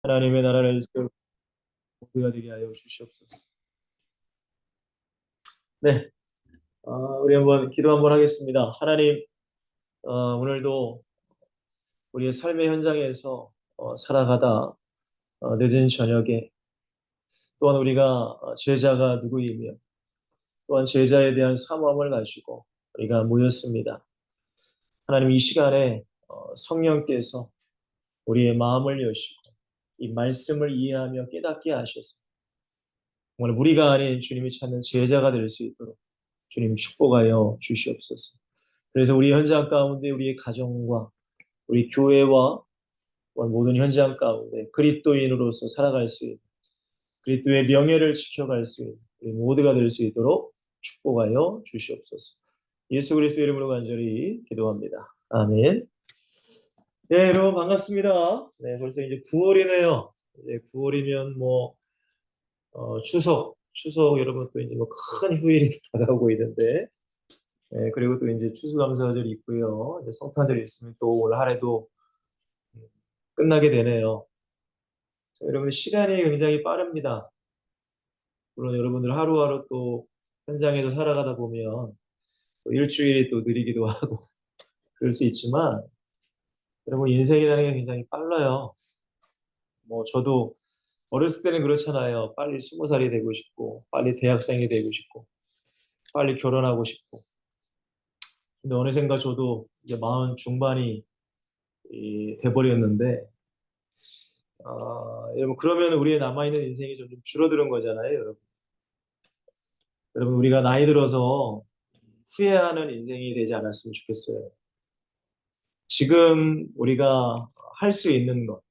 하나님의 나라를 세우고 모두가 되게 하여 주시옵소서. 네, 우리 한번 기도 한번 하겠습니다. 하나님, 오늘도 우리의 삶의 현장에서 살아가다 늦은 저녁에 또한 우리가 제자가 누구이며 또한 제자에 대한 사모함을 가지고 우리가 모였습니다. 하나님, 이 시간에 성령께서 우리의 마음을 여시고 이 말씀을 이해하며 깨닫게 하셔서 오늘 우리가 아닌 주님이 찾는 제자가 될 수 있도록 주님 축복하여 주시옵소서. 그래서 우리 현장 가운데 우리의 가정과 우리 교회와 모든 현장 가운데 그리스도인으로서 살아갈 수 있는 그리스도의 명예를 지켜갈 수 있는 우리 모두가 될 수 있도록 축복하여 주시옵소서. 예수 그리스도 이름으로 간절히 기도합니다. 아멘. 네, 여러분 반갑습니다. 네, 벌써 이제 9월이네요. 이제 9월이면 추석 여러분 또 이제 큰 휴일이 다가오고 있는데, 네, 그리고 또 이제 추수감사절이 있고요. 이제 성탄절이 있으면 또 올 한 해도 끝나게 되네요. 여러분 시간이 굉장히 빠릅니다. 물론 여러분들 하루하루 또 현장에서 살아가다 보면 또 일주일이 또 느리기도 하고 그럴 수 있지만 여러분 인생이라는 게 굉장히 빨라요. 저도 어렸을 때는 그렇잖아요. 빨리 20살이 되고 싶고 빨리 대학생이 되고 싶고 빨리 결혼하고 싶고. 근데 어느샌가 저도 이제 40 중반이 돼버렸는데, 여러분 그러면 우리의 남아있는 인생이 좀 줄어드는 거잖아요, 여러분. 여러분 우리가 나이 들어서 후회하는 인생이 되지 않았으면 좋겠어요. 지금 우리가 할 수 있는 것,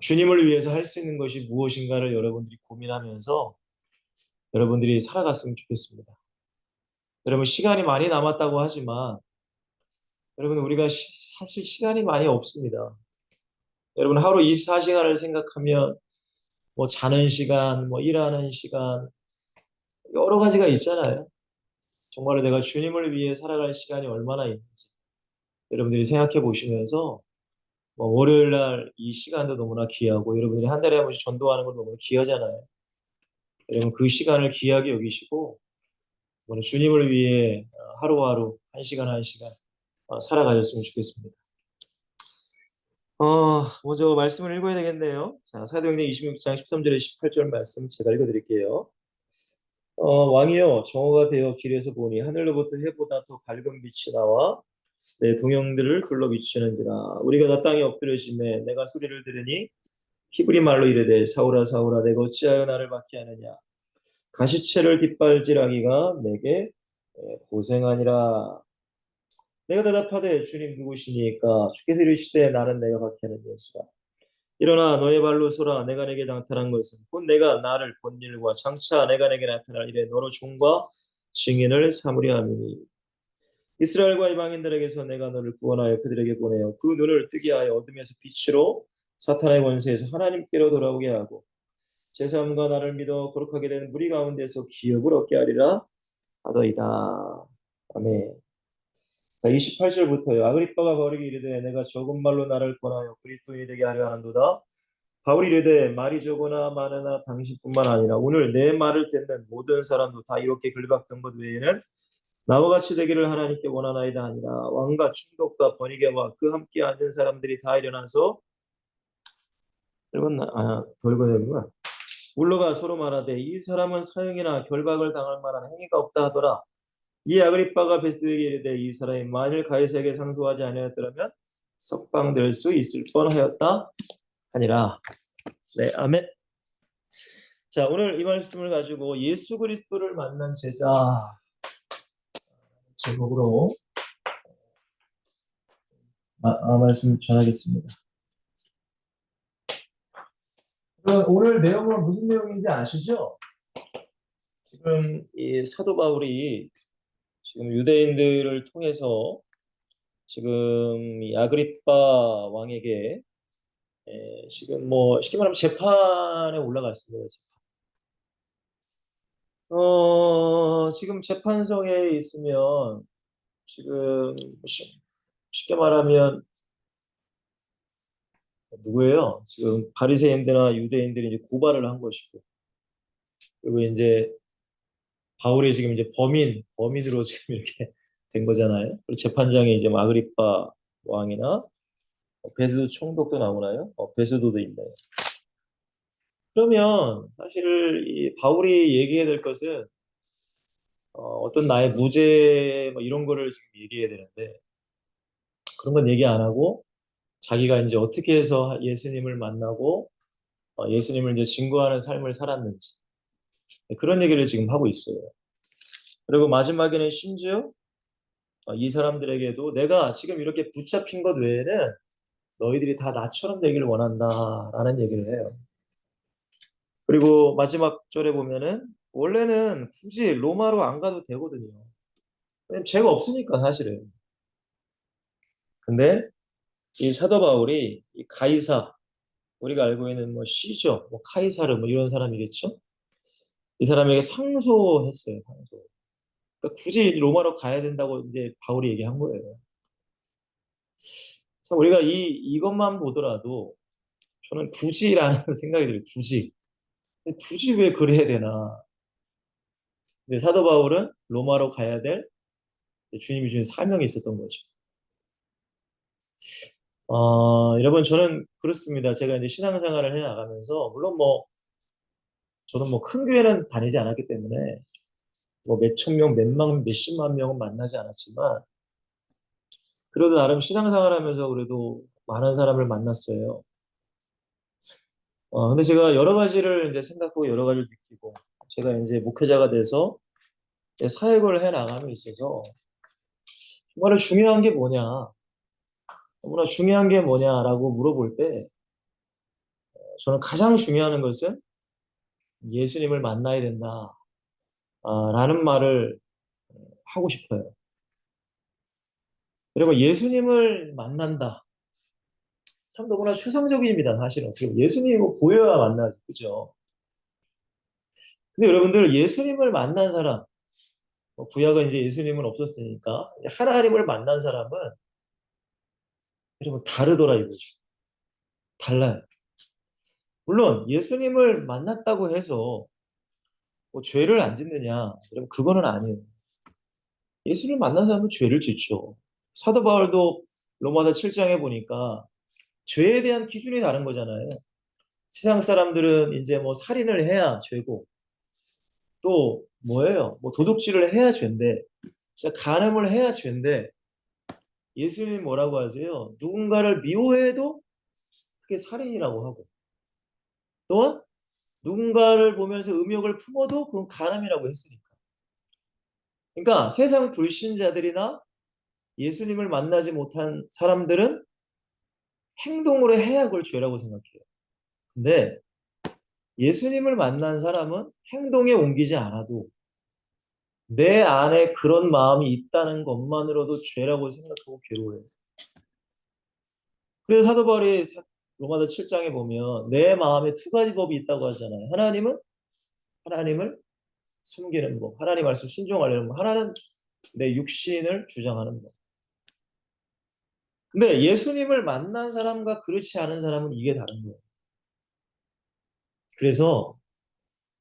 주님을 위해서 할 수 있는 것이 무엇인가를 여러분들이 고민하면서 여러분들이 살아갔으면 좋겠습니다. 여러분 시간이 많이 남았다고 하지만 여러분 우리가 사실 시간이 많이 없습니다. 여러분 하루 24시간을 생각하면 자는 시간, 일하는 시간 여러 가지가 있잖아요. 정말로 내가 주님을 위해 살아갈 시간이 얼마나 있는지 여러분들이 생각해 보시면서 월요일 날 이 시간도 너무나 귀하고 여러분들이 한 달에 한 번씩 전도하는 건 너무 귀하잖아요. 여러분 그 시간을 귀하게 여기시고 오늘 주님을 위해 하루하루 한 시간 한 시간 살아가셨으면 좋겠습니다. 먼저 말씀을 읽어야 되겠네요. 자, 사도행전 26장 13절에 18절 말씀 제가 읽어드릴게요. 왕이여 정오가 되어 길에서 보니 하늘로부터 해보다 더 밝은 빛이 나와 내 동영들을 둘러 비추는지라. 우리가 나 땅에 엎드려심에 내가 소리를 들으니 히브리 말로 이르되 사울아 사울아 내가 어찌하여 나를 박해하느냐. 가시채를 뒷발질하기가 내게 고생하니라. 내가 대답하되 주님 누구시니까 주께서 이르시되 나는 내가 박해하는 예수라. 일어나 너의 발로 서라. 내가 내게 나타난 것은 곧 내가 나를 본 일과 장차 내가 내게 나타날 일에 너로 종과 증인을 삼으려 함이니 이스라엘과 이방인들에게서 내가 너를 구원하여 그들에게 보내어 그 눈을 뜨게 하여 어둠에서 빛으로 사탄의 권세에서 하나님께로 돌아오게 하고 제3과 나를 믿어 거룩하게 된 무리 가운데서 기업을 얻게 하리라 하더이다. 아멘. 자, 28절부터요. 아그리빠가 바울에게 이르되 내가 적은 말로 나를 권하여 그리스도인이 되게 하려 하는도다. 바울이 이르되 말이 적으나 많으나 당신뿐만 아니라 오늘 내 말을 듣는 모든 사람도 다 이렇게 글박던 것 외에는 나와 같이 되기를 하나님께 원하나이다 하니라. 왕과 충독과 번이게와 그 함께 앉은 사람들이 다 일어나서 돌고되는구나. 물러가 서로 말하되 이 사람은 사형이나 결박을 당할 만한 행위가 없다 하더라. 이 아그리빠가 베스도에게 이르되 이 사람이 만일 가이사에게 상소하지 아니하였더라면 석방될 수 있을 뻔하였다 하니라. 네, 아멘. 자, 오늘 이 말씀을 가지고 예수 그리스도를 만난 제자 제목으로 말씀 전하겠습니다. 오늘 내용은 무슨 내용인지 아시죠? 지금 이 사도 바울이 지금 유대인들을 통해서 지금 이 아그리빠 왕에게 지금 쉽게 말하면 재판에 올라갔습니다. 지금 재판석에 있으면 지금 쉽게 말하면 누구예요? 지금 바리새인들이나 유대인들이 이제 고발을 한 것이고, 그리고 이제 바울이 지금 이제 범인으로 지금 이렇게 된 거잖아요. 그리고 재판장에 이제 뭐 아그리파 왕이나 베드도 총독도 나오나요? 베드도도 있네요. 그러면 사실 이 바울이 얘기해야 될 것은 어떤 나의 무죄 뭐 이런 거를 지금 얘기해야 되는데 그런 건 얘기 안 하고 자기가 이제 어떻게 해서 예수님을 만나고 예수님을 이제 증거하는 삶을 살았는지 그런 얘기를 지금 하고 있어요. 그리고 마지막에는 심지어 이 사람들에게도 내가 지금 이렇게 붙잡힌 것 외에는 너희들이 다 나처럼 되기를 원한다라는 얘기를 해요. 그리고 마지막 절에 보면은 원래는 굳이 로마로 안 가도 되거든요. 왜냐면 죄가 없으니까 사실은. 근데 이 사도 바울이 이 가이사 우리가 알고 있는 뭐 시저, 뭐 카이사르 뭐 이런 사람이겠죠? 이 사람에게 상소했어요. 상소. 그러니까 굳이 로마로 가야 된다고 이제 바울이 얘기한 거예요. 그래서 우리가 이것만 보더라도 저는 굳이라는 생각이 들어요. 굳이. 굳이 왜 그래야 되나? 근데 사도 바울은 로마로 가야 될 주님이 주신 사명이 있었던 거죠. 여러분 저는 그렇습니다. 제가 이제 신앙생활을 해 나가면서 물론 뭐 저는 뭐 큰 교회는 다니지 않았기 때문에 뭐 몇천 명, 몇십만 명은 만나지 않았지만 그래도 나름 신앙생활하면서 그래도 많은 사람을 만났어요. 근데 제가 여러 가지를 이제 생각하고 여러 가지를 느끼고 제가 이제 목회자가 돼서 이제 사역을 해 나감에 있어서 정말 중요한 게 뭐냐, 너무나 중요한 게 뭐냐라고 물어볼 때 저는 가장 중요한 것은 예수님을 만나야 된다. 라는 말을 하고 싶어요. 그리고 예수님을 만난다. 참 너무나 추상적입니다, 사실은. 그리고 예수님을 보여야 만나죠. 그죠? 근데 여러분들, 예수님을 만난 사람, 구약은 이제 예수님은 없었으니까, 하나님을 만난 사람은, 여러분, 다르더라 이거죠. 달라요. 물론, 예수님을 만났다고 해서, 뭐 죄를 안 짓느냐, 여러분, 그거는 아니에요. 예수님을 만난 사람은 죄를 짓죠. 사도 바울도 로마서 7장에 보니까, 죄에 대한 기준이 다른 거잖아요. 세상 사람들은 이제 뭐 살인을 해야 죄고 또 뭐예요? 뭐 도둑질을 해야 죄인데 진짜 간음을 해야 죄인데 예수님이 뭐라고 하세요? 누군가를 미워해도 그게 살인이라고 하고 또한 누군가를 보면서 음욕을 품어도 그건 간음이라고 했으니까. 그러니까 세상 불신자들이나 예수님을 만나지 못한 사람들은 행동으로 해야 그걸 죄라고 생각해요. 근데 예수님을 만난 사람은 행동에 옮기지 않아도 내 안에 그런 마음이 있다는 것만으로도 죄라고 생각하고 괴로워해요. 그래서 사도 바울이 로마서 7장에 보면 내 마음에 두 가지 법이 있다고 하잖아요. 하나님은 하나님을 숨기는 법, 하나님 말씀 순종하려는 법, 하나는 내 육신을 주장하는 법. 근데 예수님을 만난 사람과 그렇지 않은 사람은 이게 다른 거예요. 그래서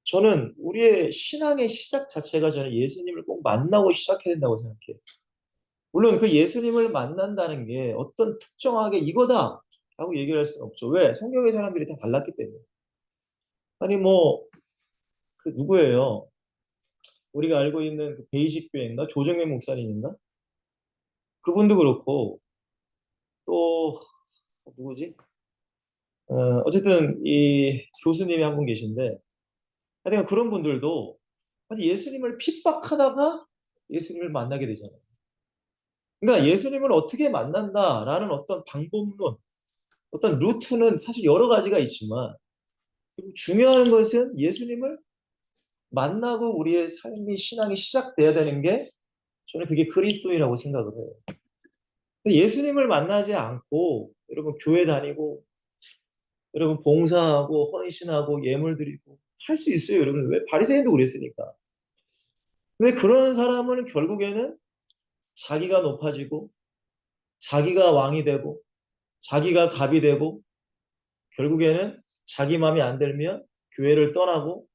저는 우리의 신앙의 시작 자체가 저는 예수님을 꼭 만나고 시작해야 된다고 생각해요. 물론 그 예수님을 만난다는 게 어떤 특정하게 이거다 라고 얘기를 할 수는 없죠. 왜? 성경의 사람들이 다 달랐기 때문에. 아니 뭐 그 누구예요? 우리가 알고 있는 그 베이직 교회인가? 조정민 목사님인가? 그분도 그렇고 또 누구지? 어쨌든 이 교수님이 한 분 계신데 하여튼 그런 분들도 아니 예수님을 핍박하다가 예수님을 만나게 되잖아요. 그러니까 예수님을 어떻게 만난다라는 어떤 방법론, 어떤 루트는 사실 여러 가지가 있지만 중요한 것은 예수님을 만나고 우리의 삶이 신앙이 시작돼야 되는 게 저는 그게 그리스도이라고 생각을 해요. 예수님을 만나지 않고 여러분 교회 다니고 여러분 봉사하고 헌신하고 예물 드리고 할 수 있어요. 여러분 왜 바리새인도 그랬으니까. 근데 그런 사람은 결국에는 자기가 높아지고 자기가 왕이 되고 자기가 갑이 되고 결국에는 자기 마음에 안 들면 교회를 떠나고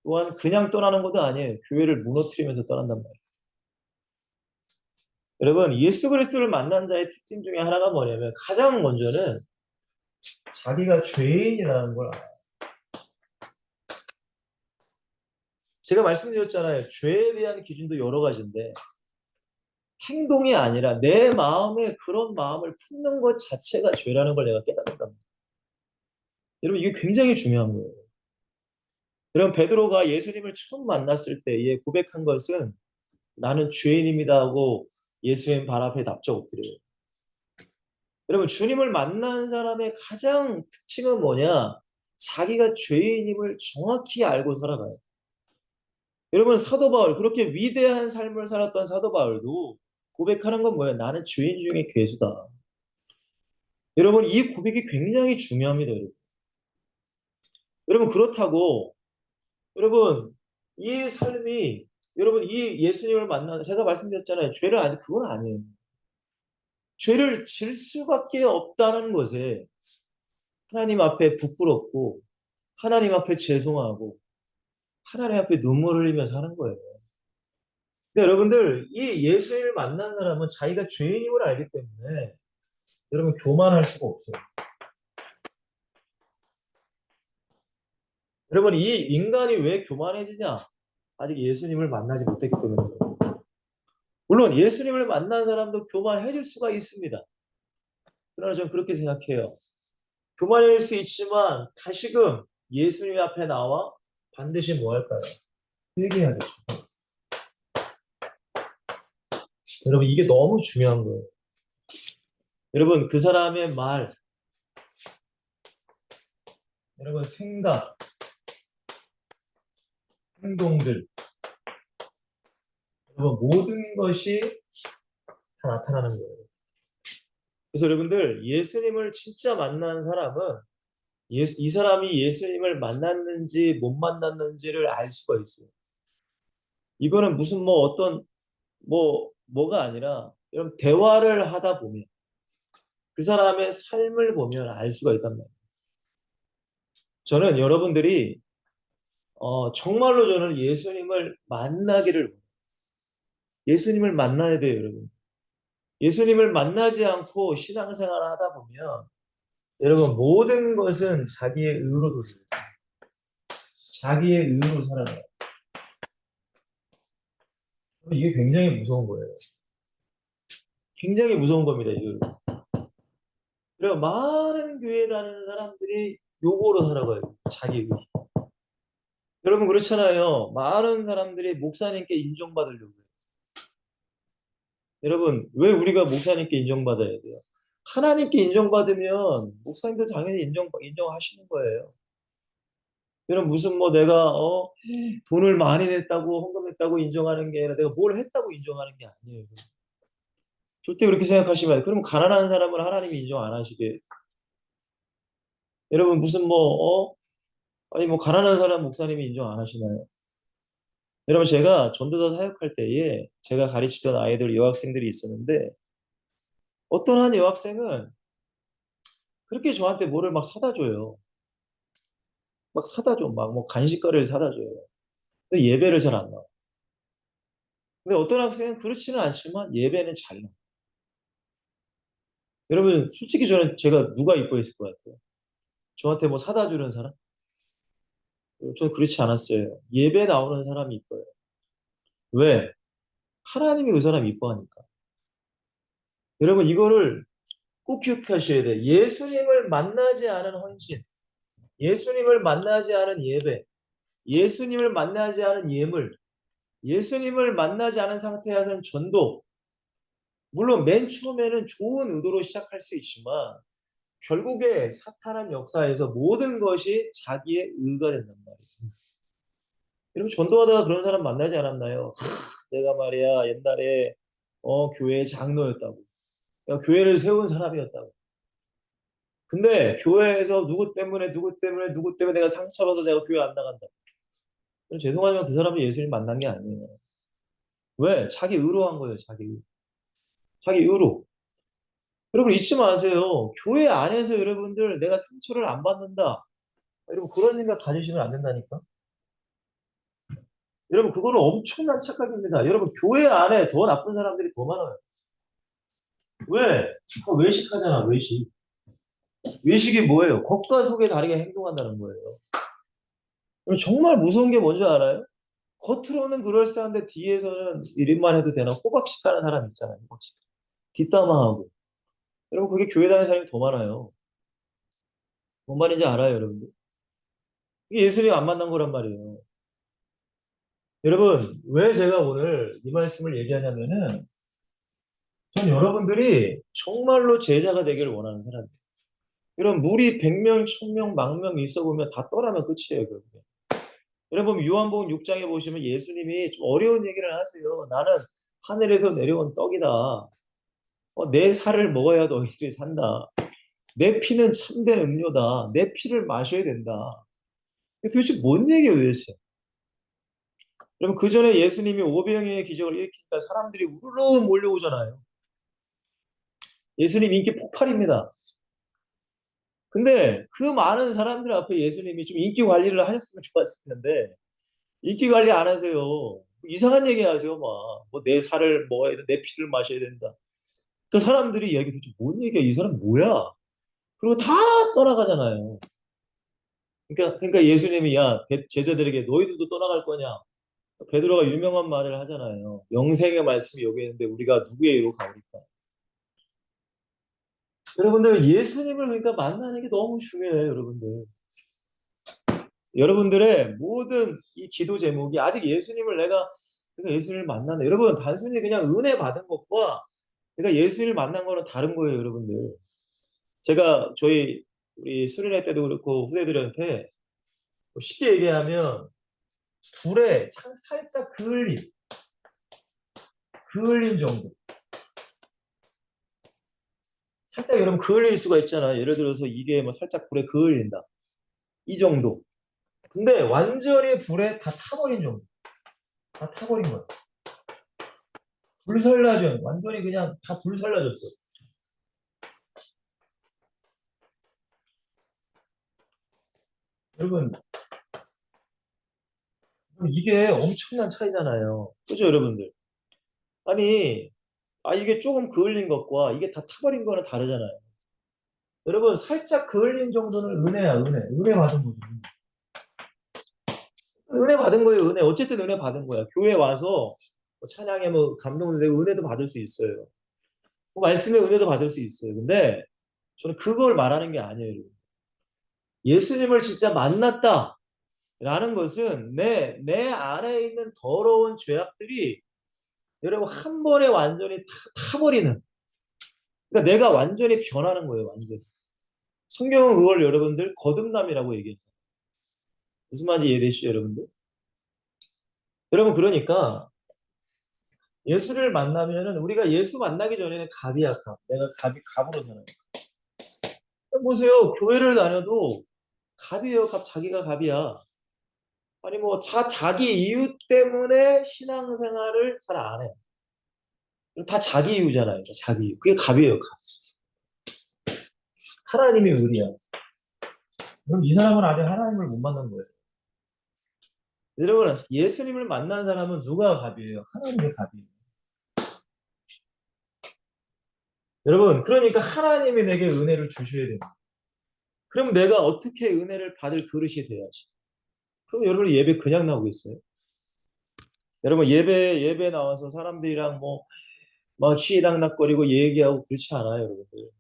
또한 그냥 떠나는 것도 아니에요. 교회를 무너뜨리면서 떠난단 말이에요. 여러분, 예수 그리스도를 만난 자의 특징 중에 하나가 뭐냐면 가장 먼저는 자기가 죄인이라는 걸 알아요. 제가 말씀드렸잖아요. 죄에 대한 기준도 여러 가지인데 행동이 아니라 내 마음에 그런 마음을 품는 것 자체가 죄라는 걸 내가 깨닫는다. 여러분, 이게 굉장히 중요한 거예요. 여러분, 베드로가 예수님을 처음 만났을 때에 고백한 것은 나는 죄인입니다 하고 예수님 발 앞에 납작 엎드려요. 여러분, 주님을 만난 사람의 가장 특징은 뭐냐? 자기가 죄인임을 정확히 알고 살아가요. 여러분, 사도 바울, 그렇게 위대한 삶을 살았던 사도 바울도 고백하는 건 뭐예요? 나는 죄인 중에 괴수다. 여러분, 이 고백이 굉장히 중요합니다. 여러분, 그렇다고 여러분, 이 삶이 여러분 이 예수님을 만나는 제가 말씀드렸잖아요. 죄를 아직 그건 아니에요. 죄를 질 수밖에 없다는 것에 하나님 앞에 부끄럽고 하나님 앞에 죄송하고 하나님 앞에 눈물 흘리며 사는 거예요. 근데 여러분들 이 예수님을 만난 사람은 자기가 죄인임을 알기 때문에 여러분 교만할 수가 없어요. 여러분 이 인간이 왜 교만해지냐? 아직 예수님을 만나지 못했기 때문이에요. 물론 예수님을 만난 사람도 교만해질 수가 있습니다. 그러나 저는 그렇게 생각해요. 교만일 수 있지만 다시금 예수님 앞에 나와 반드시 뭐 할까요? 회개해야겠죠. 여러분 이게 너무 중요한 거예요. 여러분 그 사람의 말, 여러분 생각, 행동들, 여러분 모든 것이 다 나타나는 거예요. 그래서 여러분들 예수님을 진짜 만난 사람은 이 사람이 예수님을 만났는지 못 만났는지를 알 수가 있어요. 이거는 무슨 뭐 어떤 뭐가 아니라 여러분 대화를 하다 보면 그 사람의 삶을 보면 알 수가 있단 말이에요. 저는 여러분들이 정말로 저는 예수님을 만나야 돼요, 여러분. 예수님을 만나지 않고 신앙생활을 하다 보면 여러분 모든 것은 자기의 의로 돌려요. 자기의 의로 살아가요. 이게 굉장히 무서운 거예요. 굉장히 무서운 겁니다, 이거. 그리고 많은 교회 다니는 사람들이 요거로 살아가요. 자기 의. 여러분 그렇잖아요. 많은 사람들이 목사님께 인정받으려고 해요. 여러분 왜 우리가 목사님께 인정받아야 돼요? 하나님께 인정받으면 목사님도 당연히 인정하시는 거예요. 여러분 무슨 뭐 내가 돈을 많이 냈다고 헌금했다고 인정하는 게 아니라 내가 뭘 했다고 인정하는 게 아니에요. 절대 그렇게 생각하시면 안 돼요. 그럼 가난한 사람을 하나님이 인정 안 하시게. 여러분 무슨 아니 뭐 가난한 사람 목사님이 인정 안 하시나요? 여러분 제가 전도사 사역할 때에 제가 가르치던 아이들 여학생들이 있었는데 어떤 한 여학생은 그렇게 저한테 뭐를 막 사다 줘요. 막 사다 줘. 막 뭐 간식거리를 사다 줘요. 근데 예배를 잘 안 나와. 근데 어떤 학생은 그렇지는 않지만 예배는 잘 나와. 여러분 솔직히 저는 제가 누가 이뻐했을 것 같아요? 저한테 뭐 사다 주는 사람? 저는 그렇지 않았어요. 예배 나오는 사람이 이뻐요. 왜? 하나님이 그 사람 이뻐하니까. 여러분 이거를 꼭 기억하셔야 돼요. 예수님을 만나지 않은 헌신, 예수님을 만나지 않은 예배, 예수님을 만나지 않은 예물, 예수님을 만나지 않은 상태에서는 전도, 물론 맨 처음에는 좋은 의도로 시작할 수 있지만 결국에 사탄한 역사에서 모든 것이 자기의 의가 된단 말이죠. 여러분 전도하다가 그런 사람 만나지 않았나요? 내가 말이야 옛날에 교회 장로였다고, 교회를 세운 사람이었다고. 근데 교회에서 누구 때문에 내가 상처받아서 내가 교회 안 나간다. 죄송하지만 그 사람이 예수님 만난 게 아니에요. 왜? 자기 의로 한 거예요. 자기 의. 자기 의로. 여러분 잊지 마세요. 교회 안에서 여러분들 내가 상처를 안 받는다. 여러분 그런 생각 가지시면 안 된다니까. 여러분 그거는 엄청난 착각입니다. 여러분 교회 안에 더 나쁜 사람들이 더 많아요. 왜? 외식하잖아, 외식. 외식이 뭐예요? 겉과 속에 다르게 행동한다는 거예요. 여러분 정말 무서운 게 뭔지 알아요? 겉으로는 그럴싸한데 뒤에서는 이름만 해도 되나 호박식 하는 사람 있잖아요. 호박식. 뒷담화하고. 여러분 그게 교회 다니는 사람이 더 많아요. 뭔 말인지 알아요, 여러분들? 이게 예수님 안 만난 거란 말이에요. 여러분, 왜 제가 오늘 이 말씀을 얘기하냐면은 전 여러분들이 정말로 제자가 되기를 원하는 사람이에요. 여러분 물이 100명, 1000명, 만명 있어 보면 다 떠나면 끝이에요, 결국에. 여러분 요한복음 6장에 보시면 예수님이 좀 어려운 얘기를 하세요. 나는 하늘에서 내려온 떡이다. 내 살을 먹어야 너희들이 산다. 내 피는 참된 음료다. 내 피를 마셔야 된다. 도대체 뭔 얘기예요, 도대체? 여러분 그 전에 예수님이 오병이의 기적을 일으키니까 사람들이 우르르 몰려오잖아요. 예수님 인기 폭발입니다. 근데 그 많은 사람들 앞에 예수님이 좀 인기 관리를 하셨으면 좋았을 텐데 인기 관리 안 하세요. 이상한 얘기 하세요, 막. 뭐 내 살을 먹어야 돼, 내 피를 마셔야 된다. 그 사람들이 얘기 도대체 뭔 얘기야? 이 사람 뭐야? 그리고 다 떠나가잖아요. 그러니까 예수님이 야, 제자들에게 너희들도 떠나갈 거냐? 베드로가 유명한 말을 하잖아요. 영생의 말씀이 여기 있는데 우리가 누구의 이로 가오리까? 여러분들 예수님을 그러니까 만나는 게 너무 중요해요, 여러분들. 여러분들의 모든 이 기도 제목이 아직 예수님을 내가 예수님을 만나네. 여러분 단순히 그냥 은혜 받은 것과 내가 예수님을 만난 거는 다른 거예요, 여러분들. 제가 저희 우리 수련회 때도 그렇고 후대들한테 쉽게 얘기하면 불에 살짝 그을린 정도. 살짝 여러분 그을릴 수가 있잖아요. 예를 들어서 이게 뭐 살짝 불에 그을린다. 이 정도. 근데 완전히 불에 다 타버린 정도. 다 타버린 거예요. 불살라전. 완전히 그냥 다 불살라졌어. 여러분, 이게 엄청난 차이잖아요. 그죠, 여러분들? 아니, 이게 조금 그을린 것과 이게 다 타버린 거는 다르잖아요. 여러분, 살짝 그을린 정도는 은혜야, 은혜. 은혜 받은 거죠. 은혜 받은 거예요, 은혜. 어쨌든 은혜 받은 거야. 교회 와서 뭐 찬양에 뭐 감동되고 은혜도 받을 수 있어요. 뭐 말씀의 은혜도 받을 수 있어요. 근데 저는 그걸 말하는 게 아니에요, 여러분. 예수님을 진짜 만났다. 라는 것은 내 안에 있는 더러운 죄악들이 여러분 한 번에 완전히 타버리는. 그러니까 내가 완전히 변하는 거예요, 완전히. 성경은 그걸 여러분들 거듭남이라고 얘기해요. 무슨 말인지 이해되시죠, 여러분들? 여러분, 그러니까 예수를 만나면은 우리가 예수 만나기 전에는 갑이야, 갑. 내가 갑으로잖아요. 보세요. 교회를 다녀도 갑이에요, 갑. 자기가 갑이야. 아니, 뭐, 자기 이유 때문에 신앙생활을 잘 안 해. 다 자기 이유잖아요. 자기 이유. 그게 갑이에요, 갑. 하나님이 의리야. 그럼 이 사람은 아직 하나님을 못 만난 거예요. 여러분, 예수님을 만난 사람은 누가 갑이에요? 하나님의 갑이에요. 여러분, 그러니까 하나님이 내게 은혜를 주셔야 됩니다. 그럼 내가 어떻게 은혜를 받을 그릇이 돼야지? 그럼 여러분 예배 그냥 나오겠어요? 여러분 예배 나와서 사람들이랑 뭐 막 시당락거리고 얘기하고 그렇지 않아요, 여러분들.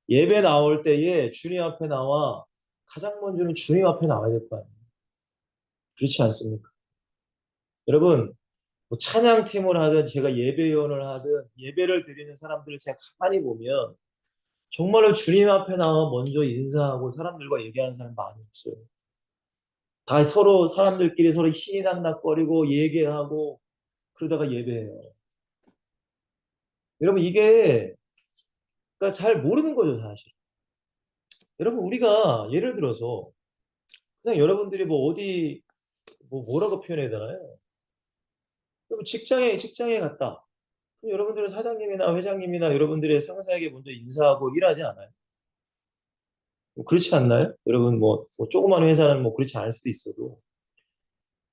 예배 나올 때에 주님 앞에 나와 가장 먼저는 주님 앞에 나와야 될 거 아니에요. 그렇지 않습니까? 여러분 뭐 찬양팀을 하든 제가 예배위원을 하든 예배를 드리는 사람들을 제가 가만히 보면 정말로 주님 앞에 나와 먼저 인사하고 사람들과 얘기하는 사람 많이 없어요. 다 서로 사람들끼리 서로 희희낙낙거리고 얘기하고 그러다가 예배해요. 여러분 이게 그러니까 잘 모르는 거죠, 사실. 여러분 우리가 예를 들어서 그냥 여러분들이 뭐 어디 뭐 뭐라고 표현해야 되나요? 여러분 직장에 갔다. 여러분들은 사장님이나 회장님이나 여러분들의 상사에게 먼저 인사하고 일하지 않아요? 뭐 그렇지 않나요? 여러분 뭐 조그만 회사는 뭐 그렇지 않을 수도 있어도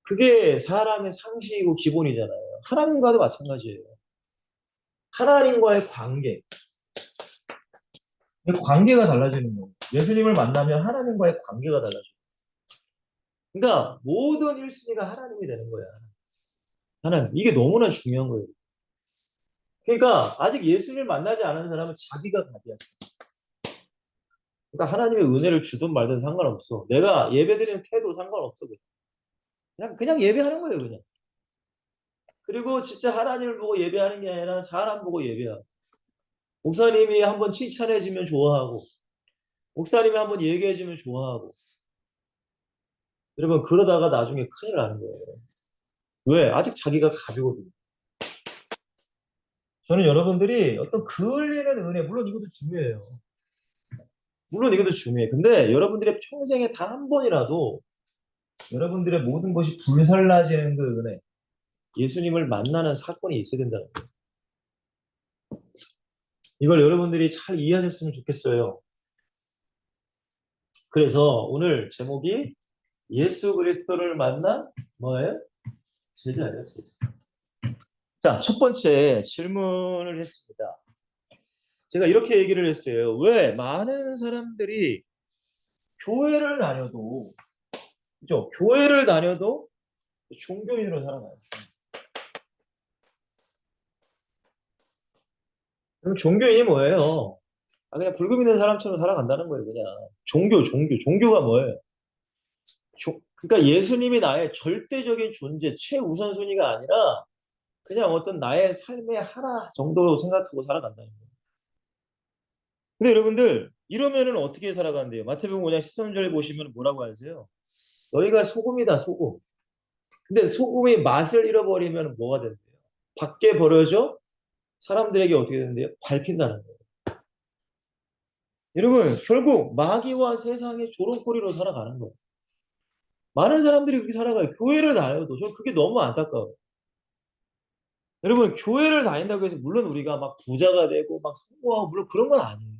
그게 사람의 상식이고 기본이잖아요. 하나님과도 마찬가지예요. 하나님과의 관계, 그 관계가 달라지는 거예요. 예수님을 만나면 하나님과의 관계가 달라져요. 그러니까 모든 1순위가 하나님이 되는 거야. 하나님. 이게 너무나 중요한 거예요. 그러니까 아직 예수님을 만나지 않은 사람은 자기가 답이야. 그러니까 하나님의 은혜를 주든 말든 상관없어. 내가 예배드리는 태도 상관없어. 그냥 예배하는 거예요, 그냥. 그리고 진짜 하나님을 보고 예배하는 게 아니라 사람 보고 예배하고. 목사님이 한번 칭찬해주면 좋아하고, 목사님이 한번 얘기해주면 좋아하고. 여러분, 그러다가 나중에 큰일 나는 거예요. 왜? 아직 자기가 가지거든요. 저는 여러분들이 어떤 그을리는 은혜, 물론 이것도 중요해요. 물론 이것도 중요해. 근데 여러분들의 평생에 단 한 번이라도 여러분들의 모든 것이 불살라지는 그 은혜, 예수님을 만나는 사건이 있어야 된다는 거예요. 이걸 여러분들이 잘 이해하셨으면 좋겠어요. 그래서 오늘 제목이 예수 그리스도를 만난 뭐예요? 제자예요, 제자. 자, 첫 번째 질문을 했습니다. 제가 이렇게 얘기를 했어요. 왜 많은 사람들이 교회를 다녀도, 그죠? 교회를 다녀도 종교인으로 살아가요. 그럼 종교인이 뭐예요? 그냥 불교 믿는 사람처럼 살아간다는 거예요, 그냥. 종교가 뭐예요? 그러니까 예수님이 나의 절대적인 존재, 최우선순위가 아니라 그냥 어떤 나의 삶의 하나 정도로 생각하고 살아간다는 거예요. 근데 여러분들, 이러면은 어떻게 살아간대요? 마태복음 5장 13절 보시면 뭐라고 하세요? 너희가 소금이다, 소금. 근데 소금이 맛을 잃어버리면 뭐가 된대요? 밖에 버려져 사람들에게 어떻게 되는데요? 밟힌다는 거예요. 여러분, 결국 마귀와 세상의 조롱거리로 살아가는 거예요. 많은 사람들이 그렇게 살아가요. 교회를 다녀도. 저는 그게 너무 안타까워요. 여러분, 교회를 다닌다고 해서 물론 우리가 막 부자가 되고 막 성공하고 물론 그런 건 아니에요.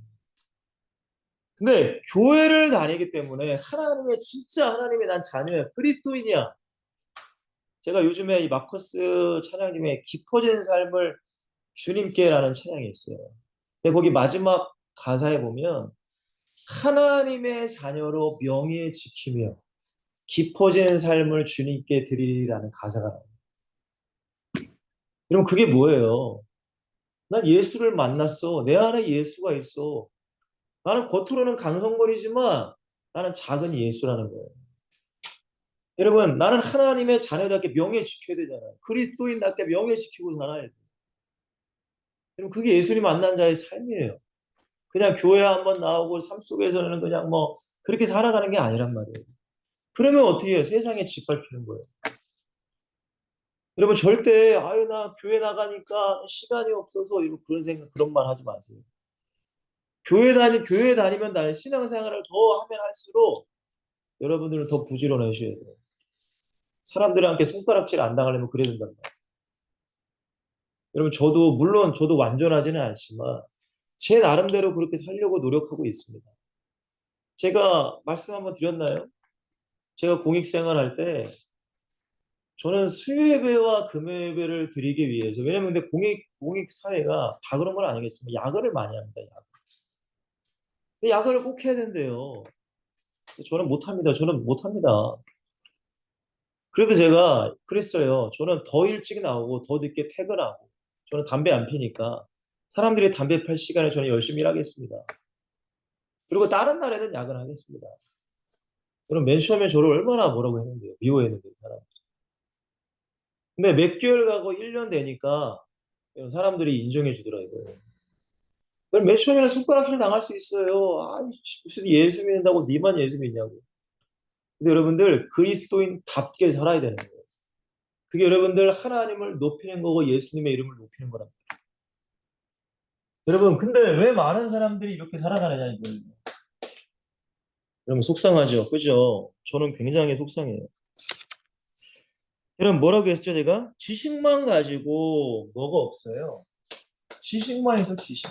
근데 교회를 다니기 때문에 하나님의 진짜 하나님의 난 자녀야. 그리스도인이야. 제가 요즘에 이 마커스 찬양님의 깊어진 삶을 주님께라는 찬양이 있어요. 근데 거기 마지막 가사에 보면 하나님의 자녀로 명예 지키며 깊어진 삶을 주님께 드리라는 가사가 나와요. 그럼 그게 뭐예요? 난 예수를 만났어. 내 안에 예수가 있어. 나는 겉으로는 강성거리지만 나는 작은 예수라는 거예요. 여러분, 나는 하나님의 자녀답게 명예 지켜야 되잖아요. 그리스도인답게 명예 지키고 살아야 돼요. 그럼 그게 예수님 만난 자의 삶이에요. 그냥 교회 한번 나오고 삶 속에서는 그냥 뭐 그렇게 살아가는 게 아니란 말이에요. 그러면 어떻게 해요? 세상에 짓밟히는 거예요. 여러분 절대 아유 나 교회 나가니까 시간이 없어서 이런 그런 생각 그런 말 하지 마세요. 교회 다니면 신앙생활을 더 하면 할수록 여러분들은 더 부지런하셔야 돼요. 사람들한테 손가락질 안 당하려면 그래야 된단 말이에요. 여러분 물론 저도 완전하지는 않지만 제 나름대로 그렇게 살려고 노력하고 있습니다. 제가 말씀 한번 드렸나요? 제가 공익생활 할 때 저는 수요예배와 금요예배를 드리기 위해서 왜냐면 근데 공익 사회가 다 그런 건 아니겠지만 야근을 많이 합니다. 야근. 근데 야근을 꼭 해야 된대요. 저는 못합니다. 저는 못합니다. 그래도 제가 그랬어요. 저는 더 일찍 나오고 더 늦게 퇴근하고 저는 담배 안 피니까 사람들이 담배 팔 시간에 저는 열심히 일하겠습니다. 그리고 다른 날에는 야근하겠습니다. 그럼 맨 처음에 저를 얼마나 뭐라고 했는데요. 미워했는데요. 사람. 근데 몇 개월 가고 1년 되니까 사람들이 인정해 주더라고요. 그럼 맨 처음에는 손가락질 당할 수 있어요. 아, 무슨 예수 믿는다고 니만 예수 믿냐고. 근데 여러분들 그리스도인답게 살아야 되는 거예요. 그게 여러분들 하나님을 높이는 거고 예수님의 이름을 높이는 거랍니다. 여러분 근데 왜 많은 사람들이 이렇게 살아가느냐 이거예요. 여러분 속상하죠. 그죠? 저는 굉장히 속상해요. 여러분 뭐라고 했죠 제가? 지식만 가지고 뭐가 없어요. 지식만 있어, 지식.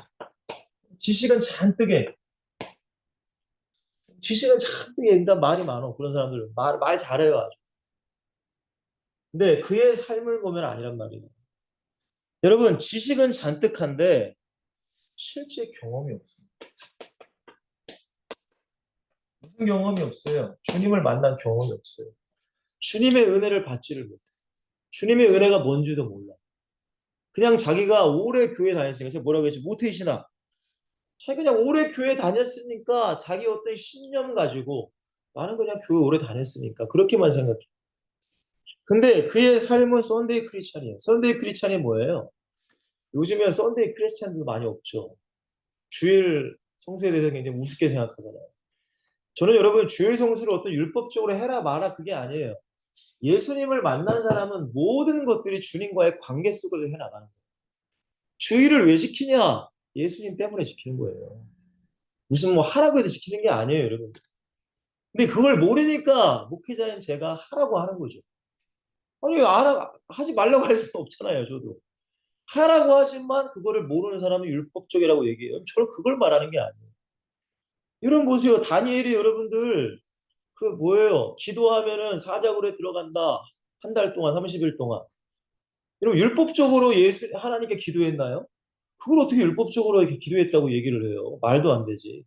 지식은 잔뜩 해. 지식은 잔뜩 해. 일단 말이 많어. 그런 사람들. 말 잘해요, 아주. 근데 그의 삶을 보면 아니란 말이에요. 여러분, 지식은 잔뜩한데 실제 경험이 없어요. 무슨 경험이 없어요? 주님을 만난 경험이 없어요. 주님의 은혜를 받지를 못해. 주님의 은혜가 뭔지도 몰라. 그냥 자기가 오래 교회 다녔으니까, 제가 뭐라고 했지? 모태신앙. 자기 그냥 오래 교회 다녔으니까 자기 어떤 신념 가지고 나는 그냥 교회 오래 다녔으니까 그렇게만 생각해. 근데 그의 삶은 썬데이 크리스찬이에요. 썬데이 크리스찬이 뭐예요? 요즘엔 썬데이 크리스찬도 많이 없죠. 주일 성수에 대해서 굉장히 우습게 생각하잖아요. 저는 여러분 주일 성수를 어떤 율법적으로 해라 마라 그게 아니에요. 예수님을 만난 사람은 모든 것들이 주님과의 관계 속에서 해나가는 거예요. 주일을 왜 지키냐? 예수님 때문에 지키는 거예요. 무슨 뭐 하라고 해서 지키는 게 아니에요, 여러분. 근데 그걸 모르니까 목회자인 제가 하라고 하는 거죠. 아니, 하지 말라고 할 수는 없잖아요, 저도. 하라고 하지만 그거를 모르는 사람은 율법적이라고 얘기해요. 저는 그걸 말하는 게 아니에요. 이런 보세요. 다니엘이 여러분들 그 뭐예요? 기도하면은 사자굴에 들어간다. 한 달 동안, 30일 동안. 여러분 율법적으로 하나님께 기도했나요? 그걸 어떻게 율법적으로 이렇게 기도했다고 얘기를 해요? 말도 안 되지.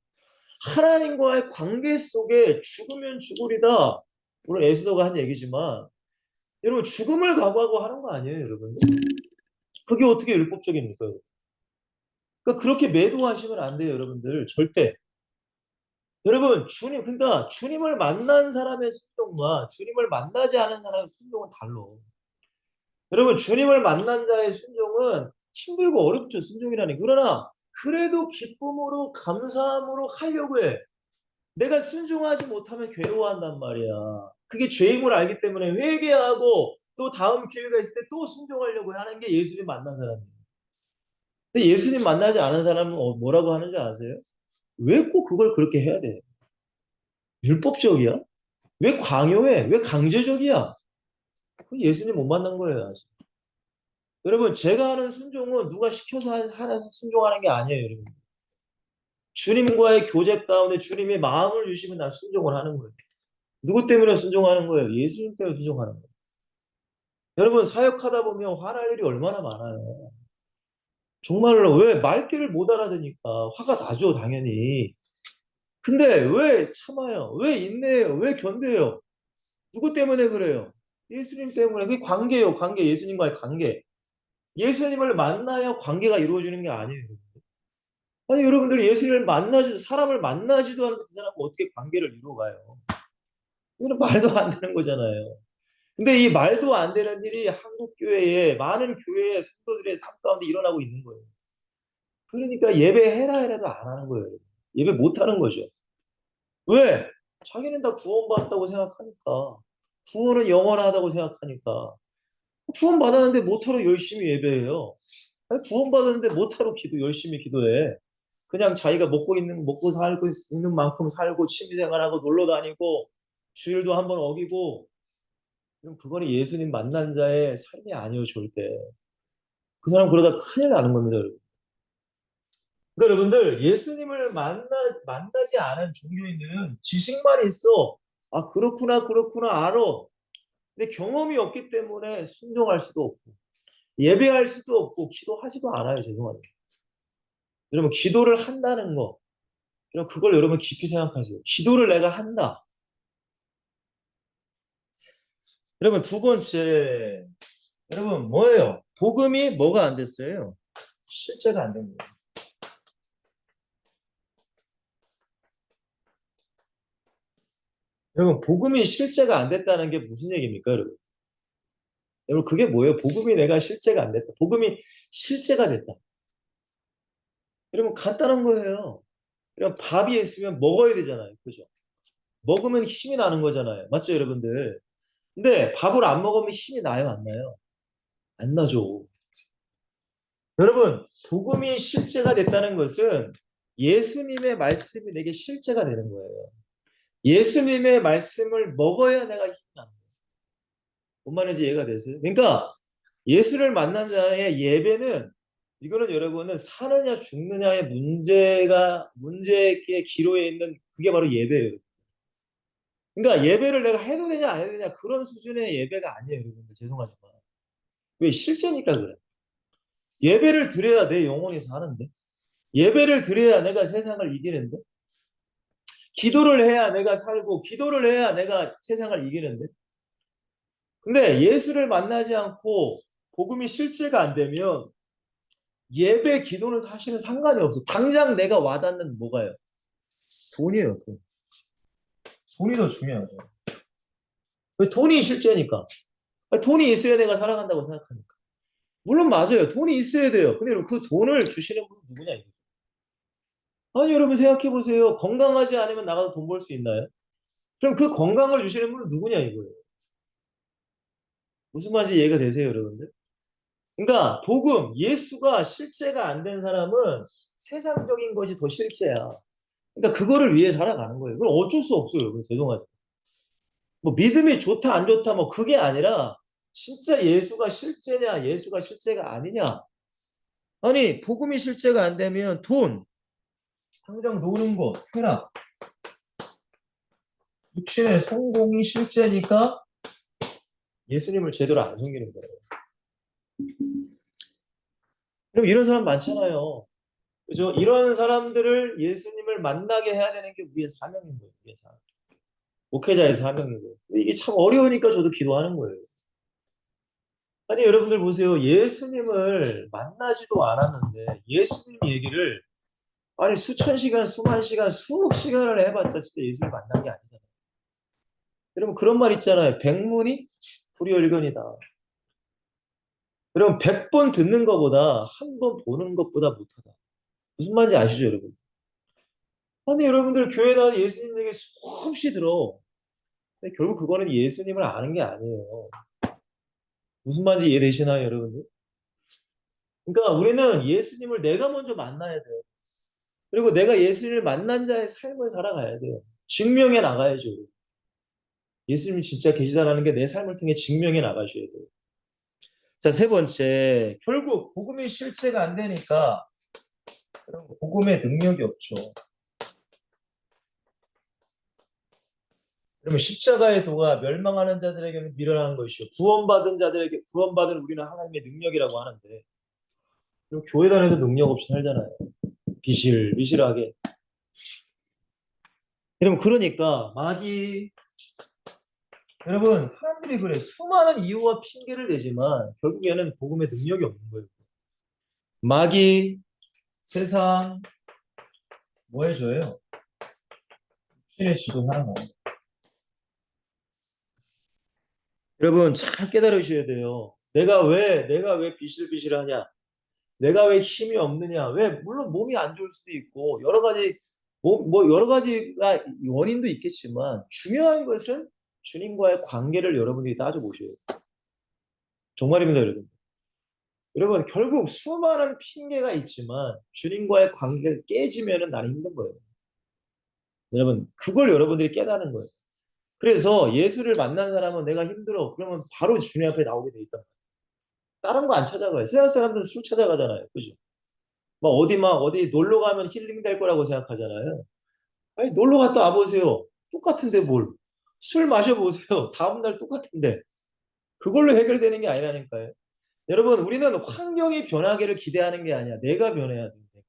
하나님과의 관계 속에 죽으면 죽으리다. 물론 에스더가 한 얘기지만 여러분 죽음을 각오하고 하는 거 아니에요, 여러분? 그게 어떻게 율법적입니까? 그러니까 그렇게 매도하시면 안 돼요, 여러분들. 절대. 여러분, 그러니까 주님을 만난 사람의 순종과 주님을 만나지 않은 사람의 순종은 달라. 여러분, 주님을 만난 자의 순종은 힘들고 어렵죠, 순종이라니. 그러나 그래도 기쁨으로 감사함으로 하려고 해. 내가 순종하지 못하면 괴로워한단 말이야. 그게 죄임을 알기 때문에 회개하고 또 다음 기회가 있을 때 또 순종하려고 하는 게 예수님 만난 사람이에요. 근데 예수님 만나지 않은 사람은 뭐라고 하는지 아세요? 왜 꼭 그걸 그렇게 해야 돼? 율법적이야? 왜 강요해? 왜 강제적이야? 예수님 못 만난 거예요, 아직. 여러분, 제가 하는 순종은 누가 시켜서 하는 순종하는 게 아니에요, 여러분. 주님과의 교제 가운데 주님의 마음을 주시면 난 순종을 하는 거예요. 누구 때문에 순종하는 거예요? 예수님 때문에 순종하는 거예요. 여러분, 사역하다 보면 화날 일이 얼마나 많아요. 정말로 왜 말귀를 못 알아듣니까 화가 나죠, 당연히. 근데 왜 참아요? 왜 인내해요? 왜 견뎌요? 누구 때문에 그래요? 예수님 때문에. 그게 관계예요, 관계. 예수님과의 관계. 예수님을 만나야 관계가 이루어지는 게 아니에요. 아니, 여러분들 예수님을 사람을 만나지도 않는데 그 사람과 어떻게 관계를 이루어가요? 이건 말도 안 되는 거잖아요. 근데 이 말도 안 되는 일이 한국 교회에 많은 교회의 성도들의 삶 가운데 일어나고 있는 거예요. 그러니까 예배해라 해라도 안 하는 거예요. 예배 못 하는 거죠. 왜? 자기는 다 구원받았다고 생각하니까. 구원은 영원하다고 생각하니까. 구원받았는데 못하러 열심히 예배해요. 아니, 구원받았는데 못하러 열심히 기도해. 그냥 자기가 먹고 살고 있는 만큼 살고 취미생활하고 놀러 다니고 주일도 한번 어기고 그럼 그거는 예수님 만난 자의 삶이 아니에요, 절대. 그 사람 그러다 큰일 나는 겁니다, 여러분. 그러니까 여러분들 예수님을 만나지 않은 종교인들은 지식만 있어. 아, 그렇구나, 그렇구나, 알아. 근데 경험이 없기 때문에 순종할 수도 없고 예배할 수도 없고 기도하지도 않아요, 죄송하게. 여러분 기도를 한다는 거, 여러분 그걸 여러분 깊이 생각하세요. 기도를 내가 한다. 여러분 두 번째, 여러분 뭐예요? 복음이 뭐가 안 됐어요? 실제가 안 된 거예요. 여러분 복음이 실제가 안 됐다는 게 무슨 얘기입니까, 여러분? 여러분 그게 뭐예요? 복음이 내가 실제가 안 됐다. 복음이 실제가 됐다. 여러분 간단한 거예요. 여러분 밥이 있으면 먹어야 되잖아요, 그죠? 먹으면 힘이 나는 거잖아요, 맞죠, 여러분들? 근데 밥을 안 먹으면 힘이 나요, 안 나요? 안 나죠. 여러분, 복음이 실제가 됐다는 것은 예수님의 말씀이 내게 실제가 되는 거예요. 예수님의 말씀을 먹어야 내가 힘이 나는 거예요. 뭔 말인지 이해가 되세요? 그러니까 예수를 만난 자의 예배는 이거는 여러분은 사느냐 죽느냐의 문제의 기로에 있는 그게 바로 예배예요. 그러니까 예배를 내가 해도 되냐 안 해도 되냐 그런 수준의 예배가 아니에요, 여러분들. 죄송하지만. 왜? 실제니까 그래. 예배를 드려야 내 영혼이 사는데. 예배를 드려야 내가 세상을 이기는데. 기도를 해야 내가 살고 기도를 해야 내가 세상을 이기는데. 근데 예수를 만나지 않고 복음이 실제가 안 되면 예배 기도는 사실은 상관이 없어. 당장 내가 와닿는 뭐가요? 돈이에요, 돈. 돈이 더 중요하죠. 왜? 돈이 실제니까. 돈이 있어야 내가 살아간다고 생각하니까. 물론 맞아요. 돈이 있어야 돼요. 근데 여러분 그 돈을 주시는 분은 누구냐 이거죠. 아니 여러분 생각해 보세요. 건강하지 않으면 나가서 돈 벌 수 있나요? 그럼 그 건강을 주시는 분은 누구냐 이거예요. 무슨 말인지 이해가 되세요, 여러분들? 그러니까 복음, 예수가 실제가 안 된 사람은 세상적인 것이 더 실제야. 그러니까 그거를 위해 살아가는 거예요. 그럼 어쩔 수 없어요. 죄송하죠. 뭐 믿음이 좋다 안 좋다 뭐 그게 아니라 진짜 예수가 실제냐 예수가 실제가 아니냐. 아니 복음이 실제가 안 되면 돈, 당장 노는 거, 쾌락, 육신의 성공이 실제니까 예수님을 제대로 안 섬기는 거예요. 그럼 이런 사람 많잖아요. 그죠? 이런 사람들을 예수님을 만나게 해야 되는 게 우리의 사명인 거예요. 우리의 사명. 목회자의 사명인 거예요. 이게 참 어려우니까 저도 기도하는 거예요. 아니 여러분들 보세요. 예수님을 만나지도 않았는데 예수님 얘기를 아니 수천 시간, 수만 시간, 수억 시간을 해봤자 진짜 예수를 만난 게 아니잖아요. 여러분 그런 말 있잖아요. 백문이 불여일견이다. 여러분 100번 듣는 것보다 한 번 보는 것보다 못하다. 무슨 말인지 아시죠 여러분? 아니 여러분들 교회 나와서 예수님 얘기 수없이 들어. 근데 결국 그거는 예수님을 아는 게 아니에요. 무슨 말인지 이해되시나요 여러분들? 그러니까 우리는 예수님을 내가 먼저 만나야 돼요. 그리고 내가 예수님을 만난 자의 삶을 살아가야 돼요. 증명해 나가야죠. 예수님이 진짜 계시다라는 게 내 삶을 통해 증명해 나가셔야 돼요. 자, 세 번째. 결국 복음이 실제가 안 되니까 복음의 능력이 없죠. 그러면 십자가의 도가 멸망하는 자들에게는 미련한 것이요. 구원받은 자들에게 구원받은 우리는 하나님의 능력이라고 하는데 그럼 교회 다녀도 능력 없이 살잖아요. 비실비실하게. 여러분 그러니까 마귀 여러분 사람들이 그래 수많은 이유와 핑계를 대지만 결국에는 복음의 능력이 없는 거예요. 마귀 세상 뭐 해줘요? 신의 지도하는 거예요. 여러분 잘 깨달으셔야 돼요. 내가 왜 비실비실하냐? 내가 왜 힘이 없느냐? 왜 물론 몸이 안 좋을 수도 있고 여러 가지 뭐 여러 가지가 원인도 있겠지만 중요한 것은 주님과의 관계를 여러분들이 따져보셔야 돼요. 정말입니다, 여러분. 여러분 결국 수많은 핑계가 있지만 주님과의 관계가 깨지면은 나는 힘든 거예요. 여러분 그걸 여러분들이 깨닫는 거예요. 그래서 예수를 만난 사람은 내가 힘들어. 그러면 바로 주님 앞에 나오게 돼 있단 말이에요. 다른 거 안 찾아가요. 세상 사람들은 술 찾아가잖아요. 그죠? 막 어디 놀러 가면 힐링 될 거라고 생각하잖아요. 아니, 놀러 갔다 와보세요. 똑같은데 뭘. 술 마셔보세요. 다음날 똑같은데. 그걸로 해결되는 게 아니라니까요. 여러분, 우리는 환경이 변하기를 기대하는 게 아니야. 내가 변해야 돼, 내가.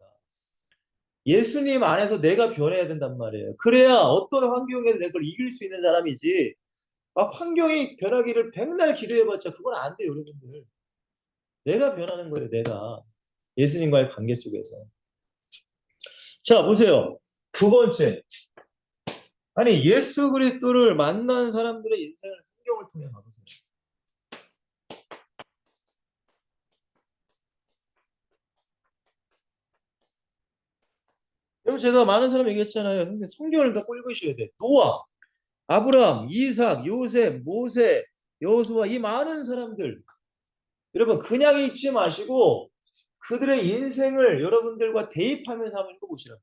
예수님 안에서 내가 변해야 된단 말이에요. 그래야 어떤 환경에서 내 걸 이길 수 있는 사람이지. 환경이 변하기를 백날 기도해봤자 그건 안 돼요, 여러분들. 내가 변하는 거예요, 내가. 예수님과의 관계 속에서. 자, 보세요. 두 번째. 아니, 예수 그리스도를 만난 사람들의 인생을 성경을 통해 봐보세요. 여러분, 제가 많은 사람 얘기했잖아요. 근데 성경을 갖고 읽으셔야 돼. 노아, 아브라함, 이삭, 요셉, 모세, 여호수아, 이 많은 사람들. 여러분, 그냥 읽지 마시고 그들의 인생을 여러분들과 대입하면서 한번 읽어보시라고.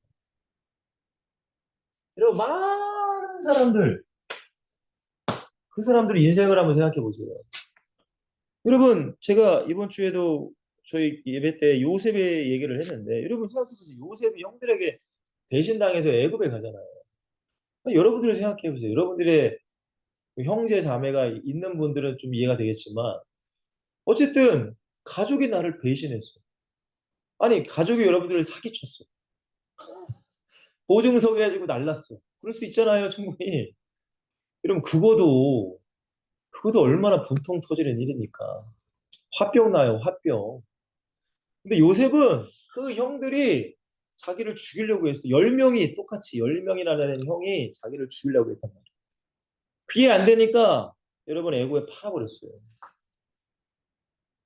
여러분, 많은 사람들, 그 사람들의 인생을 한번 생각해 보세요. 여러분, 제가 이번 주에도 저희 예배 때 요셉의 얘기를 했는데 여러분 생각해보세요. 요셉이 형들에게 배신당해서 애굽에 가잖아요. 여러분들이 생각해보세요. 여러분들의 그 형제 자매가 있는 분들은 좀 이해가 되겠지만 어쨌든 가족이 나를 배신했어. 아니 가족이 여러분들을 사기쳤어. 보증서 해가지고 날랐어. 그럴 수 있잖아요, 충분히. 여러분 그것도 얼마나 분통 터지는 일입니까? 화병 나요, 화병. 근데 요셉은 그 형들이 자기를 죽이려고 했어. 10명이 똑같이 10명이라는 형이 자기를 죽이려고 했단 말이에요. 그게 안 되니까 여러분 애고에 팔아버렸어요.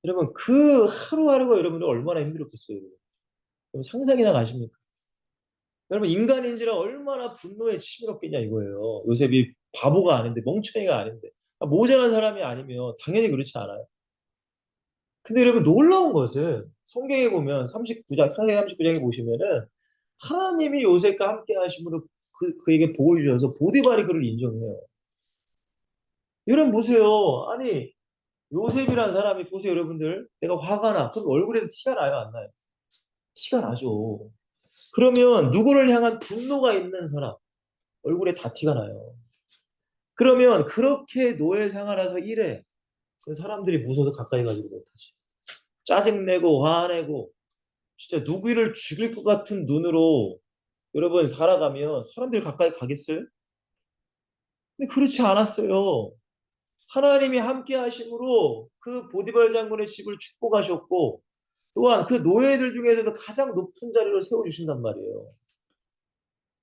여러분 그 하루하루가 여러분들 얼마나 힘들었겠어요. 여러분 상상이나 가십니까? 여러분 인간인지라 얼마나 분노에 치밀었겠냐 이거예요. 요셉이 바보가 아닌데 멍청이가 아닌데 모자란 사람이 아니면 당연히 그렇지 않아요. 근데 여러분 놀라운 것은 성경에 보면 39장, 창세기 39장에 보시면은 하나님이 요셉과 함께 하심으로 그에게 복을 주셔서 보디발이 그를 인정해요. 여러분 보세요. 아니 요셉이라는 사람이 보세요 여러분들. 내가 화가 나. 그럼 얼굴에서 티가 나요 안 나요? 티가 나죠. 그러면 누구를 향한 분노가 있는 사람 얼굴에 다 티가 나요. 그러면 그렇게 노예 생활해서 일해. 그 사람들이 무서워서 가까이 가지도 못하지. 짜증내고 화내고 진짜 누구를 죽일 것 같은 눈으로 여러분 살아가면 사람들이 가까이 가겠어요? 근데 그렇지 않았어요. 하나님이 함께 하심으로 그 보디발 장군의 집을 축복하셨고 또한 그 노예들 중에서도 가장 높은 자리로 세워주신단 말이에요.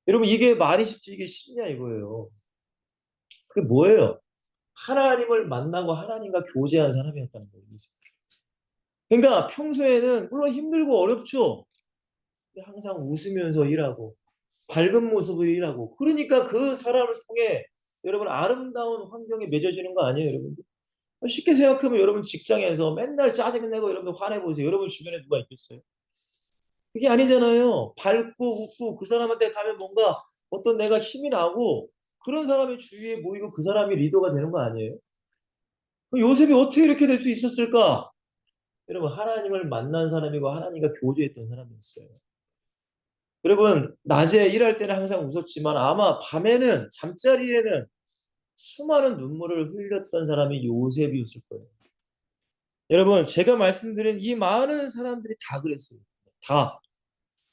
여러분 이게 말이 쉽지 이게 쉽냐 이거예요. 그게 뭐예요? 하나님을 만나고 하나님과 교제한 사람이었다는 거예요. 그러니까 평소에는 물론 힘들고 어렵죠. 근데 항상 웃으면서 일하고 밝은 모습으로 일하고 그러니까 그 사람을 통해 여러분 아름다운 환경에 맺어지는 거 아니에요, 여러분들? 쉽게 생각하면 여러분 직장에서 맨날 짜증내고 여러분들 화내보세요. 여러분 주변에 누가 있겠어요? 그게 아니잖아요. 밝고 웃고 그 사람한테 가면 뭔가 어떤 내가 힘이 나고 그런 사람이 주위에 모이고 그 사람이 리더가 되는 거 아니에요? 요셉이 어떻게 이렇게 될 수 있었을까? 여러분 하나님을 만난 사람이고 하나님과 교제했던 사람이었어요. 여러분 낮에 일할 때는 항상 웃었지만 아마 밤에는 잠자리에는 수많은 눈물을 흘렸던 사람이 요셉이었을 거예요. 여러분 제가 말씀드린 이 많은 사람들이 다 그랬어요. 다.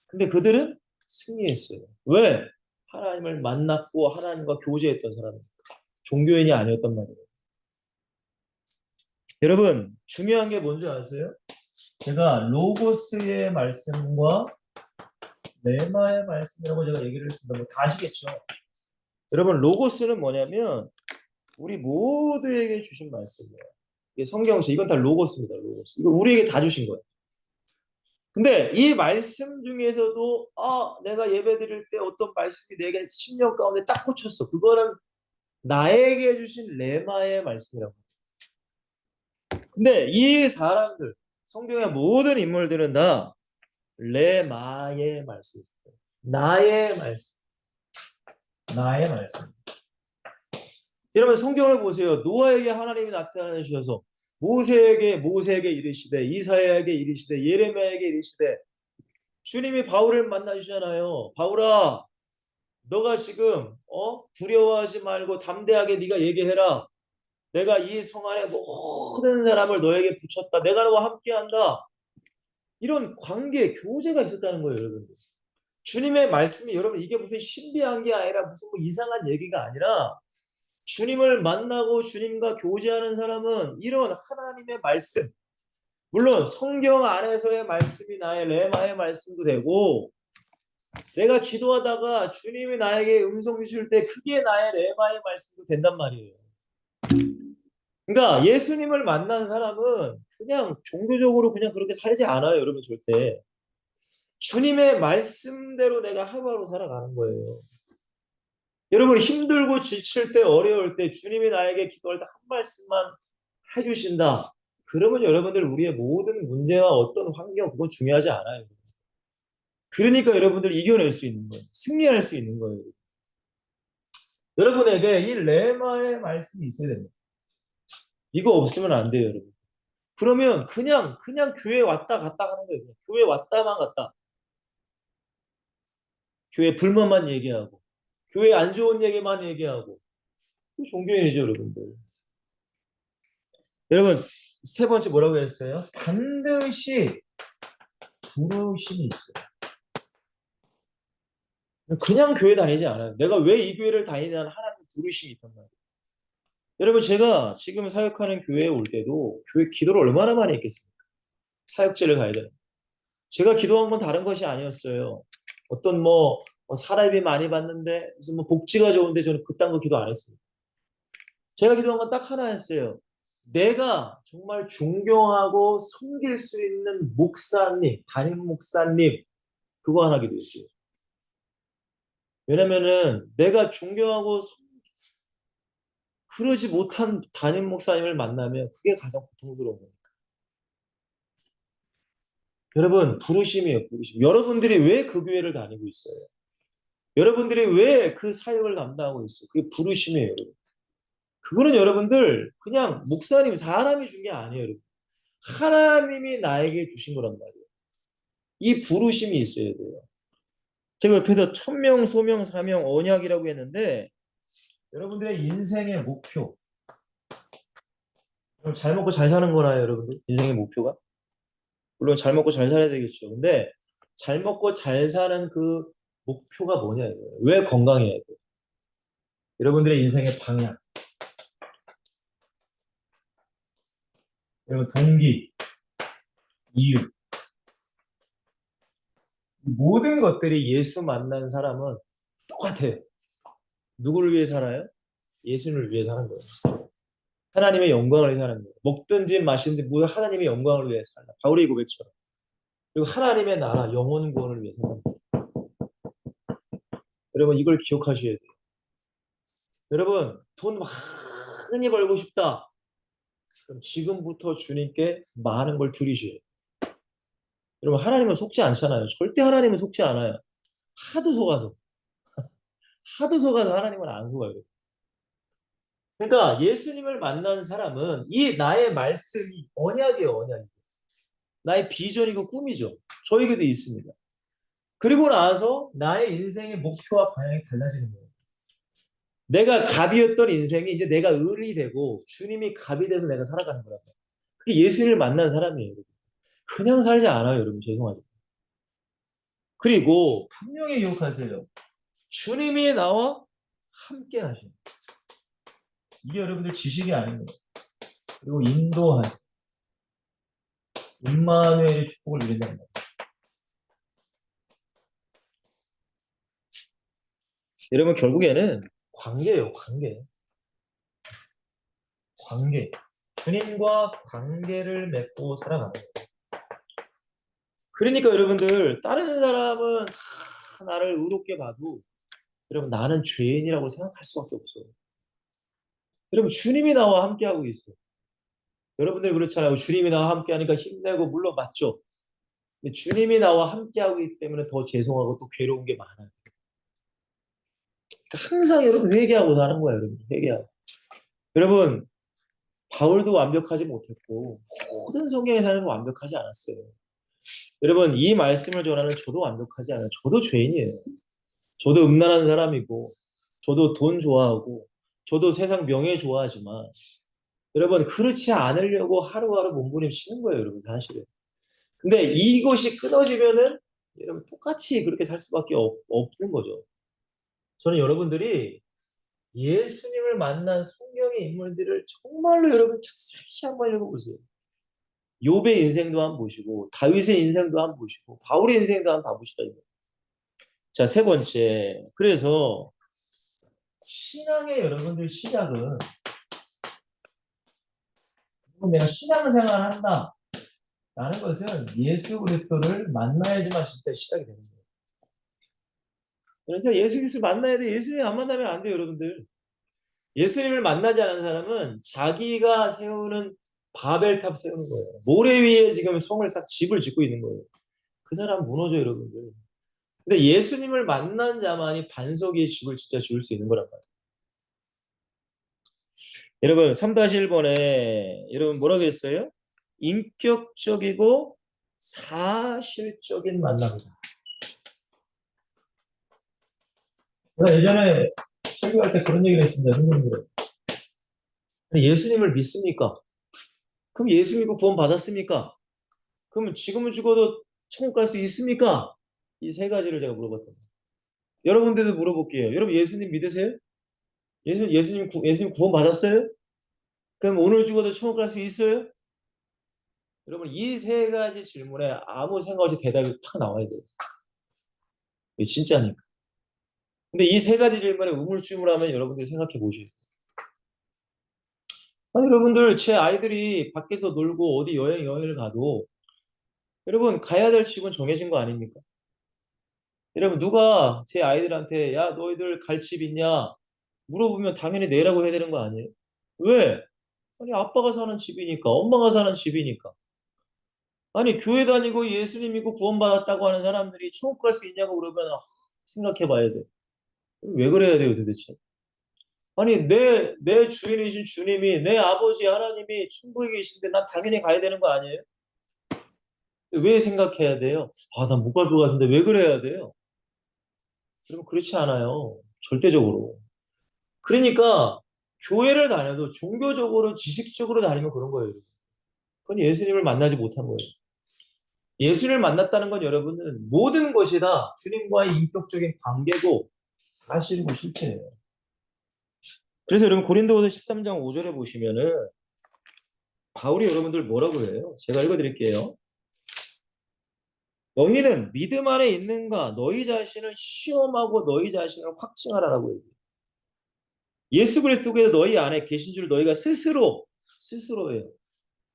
근데 그들은 승리했어요. 왜? 하나님을 만났고 하나님과 교제했던 사람입니다. 종교인이 아니었단 말이에요. 여러분 중요한 게 뭔지 아세요? 제가 로고스의 말씀과 레마의 말씀이라고 제가 얘기를 했습니다. 뭐 다 아시겠죠? 여러분 로고스는 뭐냐면 우리 모두에게 주신 말씀이에요. 이게 성경시 이건 다 로고스입니다. 로고스. 이거 우리에게 다 주신 거예요. 근데 이 말씀 중에서도 내가 예배 드릴 때 어떤 말씀이 내게 10년 가운데 딱 꽂혔어. 그거는 나에게 주신 레마의 말씀이라고. 근데 이 사람들 성경의 모든 인물들은 다 레마의 말씀이에요. 나의 말씀. 나의 말씀. 여러분 성경을 보세요. 노아에게 하나님이 나타나셔서 모세에게 이르시되 이사야에게 이르시되 예레미야에게 이르시되 주님이 바울을 만나주잖아요. 바울아 너가 지금 두려워하지 말고 담대하게 네가 얘기해라. 내가 이 성 안에 모든 사람을 너에게 붙였다. 내가 너와 함께한다. 이런 관계, 교제가 있었다는 거예요, 여러분들. 주님의 말씀이 여러분 이게 무슨 신비한 게 아니라 무슨 뭐 이상한 얘기가 아니라 주님을 만나고 주님과 교제하는 사람은 이런 하나님의 말씀, 물론 성경 안에서의 말씀이 나의 레마의 말씀도 되고 내가 기도하다가 주님이 나에게 음성 주실 때 그게 나의 레마의 말씀도 된단 말이에요. 그러니까 예수님을 만난 사람은 그냥 종교적으로 그냥 그렇게 살지 않아요, 여러분 절대. 주님의 말씀대로 내가 하루하루 살아가는 거예요. 여러분 힘들고 지칠 때 어려울 때 주님이 나에게 기도할 때 한 말씀만 해주신다. 그러면 여러분들 우리의 모든 문제와 어떤 환경 그건 중요하지 않아요. 그러니까 여러분들 이겨낼 수 있는 거예요. 승리할 수 있는 거예요. 여러분에게 이 레마의 말씀이 있어야 됩니다. 이거 없으면 안 돼요, 여러분. 그러면 그냥 교회 왔다 갔다 하는 거예요. 교회 왔다만 갔다. 교회 불만만 얘기하고, 교회 안 좋은 얘기만 얘기하고. 그 종교인이죠, 여러분들. 여러분, 세 번째 뭐라고 했어요? 반드시 부르심이 있어요. 그냥 교회 다니지 않아요. 내가 왜 이 교회를 다니냐는 하나님 부르심이 있단 말이에요. 여러분, 제가 지금 사역하는 교회에 올 때도 교회 기도를 얼마나 많이 했겠습니까? 사역지를 가야 되는. 제가 기도한 건 다른 것이 아니었어요. 어떤 사례비 많이 받는데 무슨 복지가 좋은데 저는 그딴 거 기도 안 했습니다. 제가 기도한 건 딱 하나였어요. 내가 정말 존경하고 섬길 수 있는 목사님, 담임 목사님, 그거 하나 기도했어요. 왜냐면은 내가 존경하고 그러지 못한 담임 목사님을 만나면 그게 가장 고통스러운 거예요. 여러분, 부르심이에요, 부르심. 여러분들이 왜 그 교회를 다니고 있어요? 여러분들이 왜 그 사역을 감당하고 있어요? 그게 부르심이에요, 여러분. 그거는 여러분들 그냥 목사님, 사람이 준 게 아니에요, 여러분. 하나님이 나에게 주신 거란 말이에요. 이 부르심이 있어야 돼요. 제가 옆에서 천명, 소명, 사명, 언약이라고 했는데 여러분들의 인생의 목표, 잘 먹고 잘 사는 거나요, 여러분들? 인생의 목표가? 물론 잘 먹고 잘 살아야 되겠죠. 근데 잘 먹고 잘 사는 그 목표가 뭐냐 이거예요. 왜 건강해야 돼요? 여러분들의 인생의 방향, 여러분 동기, 이유, 모든 것들이 예수 만난 사람은 똑같아요. 누구를 위해 살아요? 예수를 위해 사는 거예요. 하나님의 영광을 위해 사는 거예요. 먹든지 마시든지 뭐 하나님의 영광을 위해 살라. 바울의 고백처럼. 그리고 하나님의 나라, 영혼 구원을 위해 산다. 여러분 이걸 기억하셔야 돼요. 여러분 돈 많이 벌고 싶다. 그럼 지금부터 주님께 많은 걸 드리셔야 돼요. 여러분 하나님은 속지 않잖아요. 절대 하나님은 속지 않아요. 하도 속아서. 하도 속아서 하나님은 안 속아요. 그러니까 예수님을 만난 사람은 이 나의 말씀이 언약이에요, 언약. 나의 비전이고 꿈이죠. 저에게도 있습니다. 그리고 나서 나의 인생의 목표와 방향이 달라지는 거예요. 내가 갑이었던 인생이 이제 내가 을이 되고 주님이 갑이 돼서 내가 살아가는 거라고. 그게 예수님을 만난 사람이에요. 그냥 살지 않아요, 여러분. 죄송하죠. 그리고 분명히 기억하세요. 주님이 나와 함께 하시는. 이게 여러분들 지식이 아닙니다. 그리고 인도하시. 임마누엘의 축복을 누린다는 거예요. 여러분 결국에는 관계예요, 관계. 관계. 주님과 관계를 맺고 살아가는 거예요. 그러니까 여러분들 다른 사람은 나를 의롭게 봐도 여러분 나는 죄인이라고 생각할 수밖에 없어요. 여러분 주님이 나와 함께하고 있어요. 여러분들 그렇잖아요. 주님이 나와 함께하니까 힘내고 물론 맞죠. 근데 주님이 나와 함께하고 있기 때문에 더 죄송하고 또 괴로운 게 많아요. 그러니까 항상 여러분 회개하고 사는 거예요. 여러분 회개하고. 여러분 바울도 완벽하지 못했고 모든 성경의 사람은 완벽하지 않았어요. 여러분 이 말씀을 전하는 저도 완벽하지 않아요. 저도 죄인이에요. 저도 음란한 사람이고 저도 돈 좋아하고 저도 세상 명예 좋아하지만 여러분 그렇지 않으려고 하루하루 몸부림치는 거예요. 여러분 사실은. 근데 이것이 끊어지면은 여러분 똑같이 그렇게 살 수밖에 없는 거죠. 저는 여러분들이 예수님을 만난 성경의 인물들을 정말로 여러분 자세히 한번 읽어보세요. 욥의 인생도 한번 보시고 다윗의 인생도 한번 보시고 바울의 인생도 한번 봐보시라. 자, 세 번째. 그래서 신앙의 여러분들 시작은 내가 신앙생활을 한다 라는 것은 예수 그리스도를 만나야지만 진짜 시작이 되는 거예요. 그래서 예수 그리스도 만나야 돼. 예수님 안 만나면 안 돼요, 여러분들. 예수님을 만나지 않은 사람은 자기가 세우는 바벨탑 세우는 거예요. 모래 위에 지금 성을 쌓 집을 짓고 있는 거예요. 그 사람 무너져요, 여러분들. 근데 예수님을 만난 자만이 반석 위에 집을 진짜 지을 수 있는 거란 말이에요. 여러분 3-1번에 여러분 뭐라고 했어요? 인격적이고 사실적인 만남이다. 제가 예전에 설교할 때 그런 얘기를 했습니다. 선생님들. 예수님을 믿습니까? 그럼 예수 믿고 구원 받았습니까? 그러면 지금은 죽어도 천국 갈 수 있습니까? 이 세 가지를 제가 물어봤거든요. 여러분들도 물어볼게요. 여러분 예수님 믿으세요? 예수님 구원 받았어요? 그럼 오늘 죽어도 천국 갈 수 있어요? 여러분 이 세 가지 질문에 아무 생각 없이 대답이 탁 나와야 돼요. 이게 진짜니까. 근데 이 세 가지 질문에 우물쭈물하면 여러분들이 생각해 보셔요. 아니 여러분들 제 아이들이 밖에서 놀고 어디 여행을 가도 여러분 가야 될 집은 정해진 거 아닙니까? 여러분 누가 제 아이들한테 야 너희들 갈 집 있냐 물어보면 당연히 내라고 해야 되는 거 아니에요? 왜? 아니 아빠가 사는 집이니까 엄마가 사는 집이니까. 아니 교회 다니고 예수님 믿고 구원받았다고 하는 사람들이 천국 갈 수 있냐고 그러면 생각해 봐야 돼. 왜 그래야 돼요 도대체? 아니 내 주인이신 주님이 내 아버지 하나님이 천국에 계신데 난 당연히 가야 되는 거 아니에요? 왜 생각해야 돼요? 아, 난 못 갈 것 같은데 왜 그래야 돼요? 여러분 그렇지 않아요. 절대적으로. 그러니까 교회를 다녀도 종교적으로 지식적으로 다니면 그런 거예요. 그건 예수님을 만나지 못한 거예요. 예수를 만났다는 건 여러분은 모든 것이 다 주님과의 인격적인 관계고 사실이고 실체예요. 그래서 여러분 고린도후서 13장 5절에 보시면은 바울이 여러분들 뭐라고 해요? 제가 읽어드릴게요. 너희는 믿음 안에 있는가? 너희 자신을 시험하고 너희 자신을 확증하라라고 얘기해요. 예수 그리스도께서 너희 안에 계신 줄 너희가 스스로예요.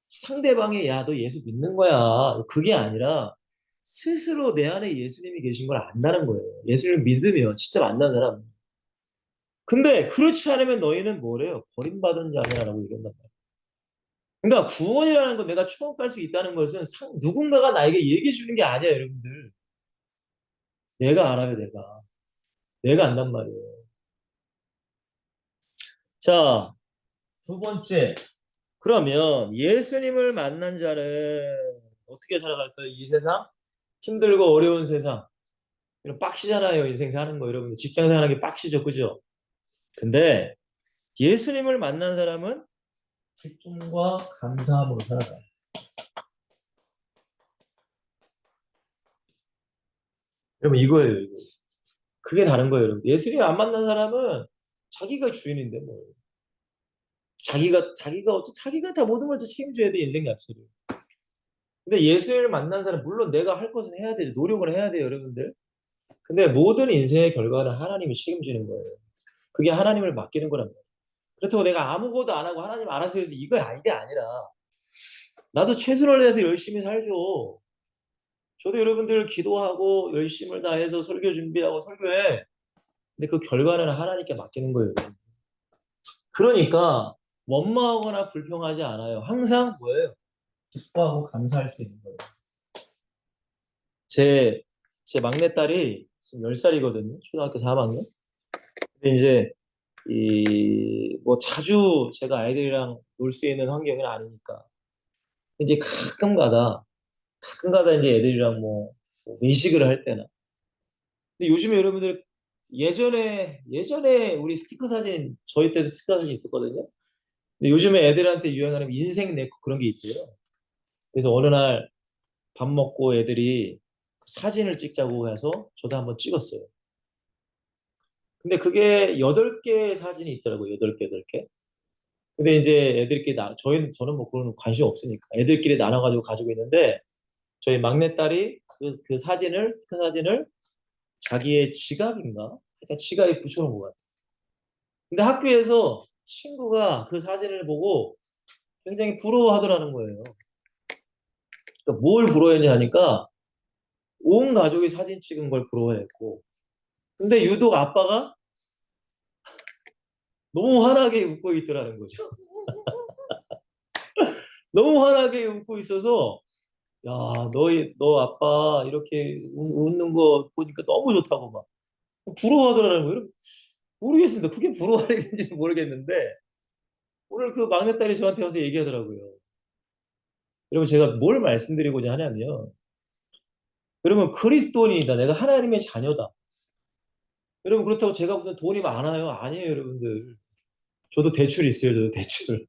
상대방이 야, 너 예수 믿는 거야. 그게 아니라 스스로 내 안에 예수님이 계신 걸 안다는 거예요. 예수를 믿으면 진짜 만난 사람. 근데 그렇지 않으면 너희는 뭐래요? 버림받은 자녀라고 얘기한단 말이에요. 그러니까 구원이라는 건 내가 천국 갈 수 있다는 것은 누군가가 나에게 얘기해 주는 게 아니야, 여러분들. 내가 알아요, 내가. 내가 안단 말이에요. 자, 두 번째. 그러면 예수님을 만난 자는 어떻게 살아갈까요? 이 세상? 힘들고 어려운 세상. 이런 빡시잖아요, 인생 사는 거. 여러분, 직장 생활하는 게 빡시죠, 그죠? 근데 예수님을 만난 사람은 기쁨과 감사함으로 살아가요. 여러분, 이거예요, 이거. 그게 다른 거예요, 여러분. 예수님 안 만난 사람은 자기가 주인인데, 뭐. 자기가 다 모든 걸 다 책임져야 돼, 인생 자체를. 근데 예수님을 만난 사람, 물론 내가 할 것은 해야 돼요. 노력을 해야 돼요, 여러분들. 근데 모든 인생의 결과는 하나님이 책임지는 거예요. 그게 하나님을 맡기는 거란 말이에요. 그렇다고 내가 아무것도 안 하고 하나님 알아서 해서 이게 아니라 나도 최선을 다해서 열심히 살죠. 저도 여러분들 기도하고 열심을 다해서 설교 준비하고 설교해. 근데 그 결과는 하나님께 맡기는 거예요. 그러니까 원망하거나 불평하지 않아요. 항상 뭐예요? 기뻐하고 감사할 수 있는 거예요. 제, 제 막내딸이 지금 10살이거든요. 초등학교 4학년. 근데 이제 뭐 자주 제가 아이들이랑 놀 수 있는 환경은 아니니까. 이제 가끔가다 이제 애들이랑 뭐 외식을 할 때나. 근데 요즘에 여러분들 예전에 우리 스티커 사진 저희 때도 스티커 사진 있었거든요. 근데 요즘에 애들한테 유행하는 인생 네컷 그런 게 있대요. 그래서 어느 날 밥 먹고 애들이 사진을 찍자고 해서 저도 한번 찍었어요. 근데 그게 8개 사진이 있더라고요. 8개. 근데 이제 애들끼리 저는 뭐 그런 관심 없으니까 애들끼리 나눠가지고 가지고 있는데 저희 막내딸이 그 사진을 큰 사진을 자기의 지갑인가? 일단 지갑에 붙여놓은 것 같아요. 근데 학교에서 친구가 그 사진을 보고 굉장히 부러워하더라는 거예요. 그러니까 뭘 부러워했냐 하니까 온 가족이 사진 찍은 걸 부러워했고 근데 유독 아빠가 너무 환하게 웃고 있더라는 거죠. 너무 환하게 웃고 있어서 야, 너 아빠 이렇게 웃는 거 보니까 너무 좋다고 막 부러워하더라는 거예요. 모르겠습니다. 그게 부러워하는지 모르겠는데 오늘 그 막내딸이 저한테 와서 얘기하더라고요. 여러분 제가 뭘 말씀드리고자 하냐면 여러분 그리스도인이다. 내가 하나님의 자녀다. 여러분 그렇다고 제가 무슨 돈이 많아요? 아니에요, 여러분들. 저도 대출 있어요. 저도 대출.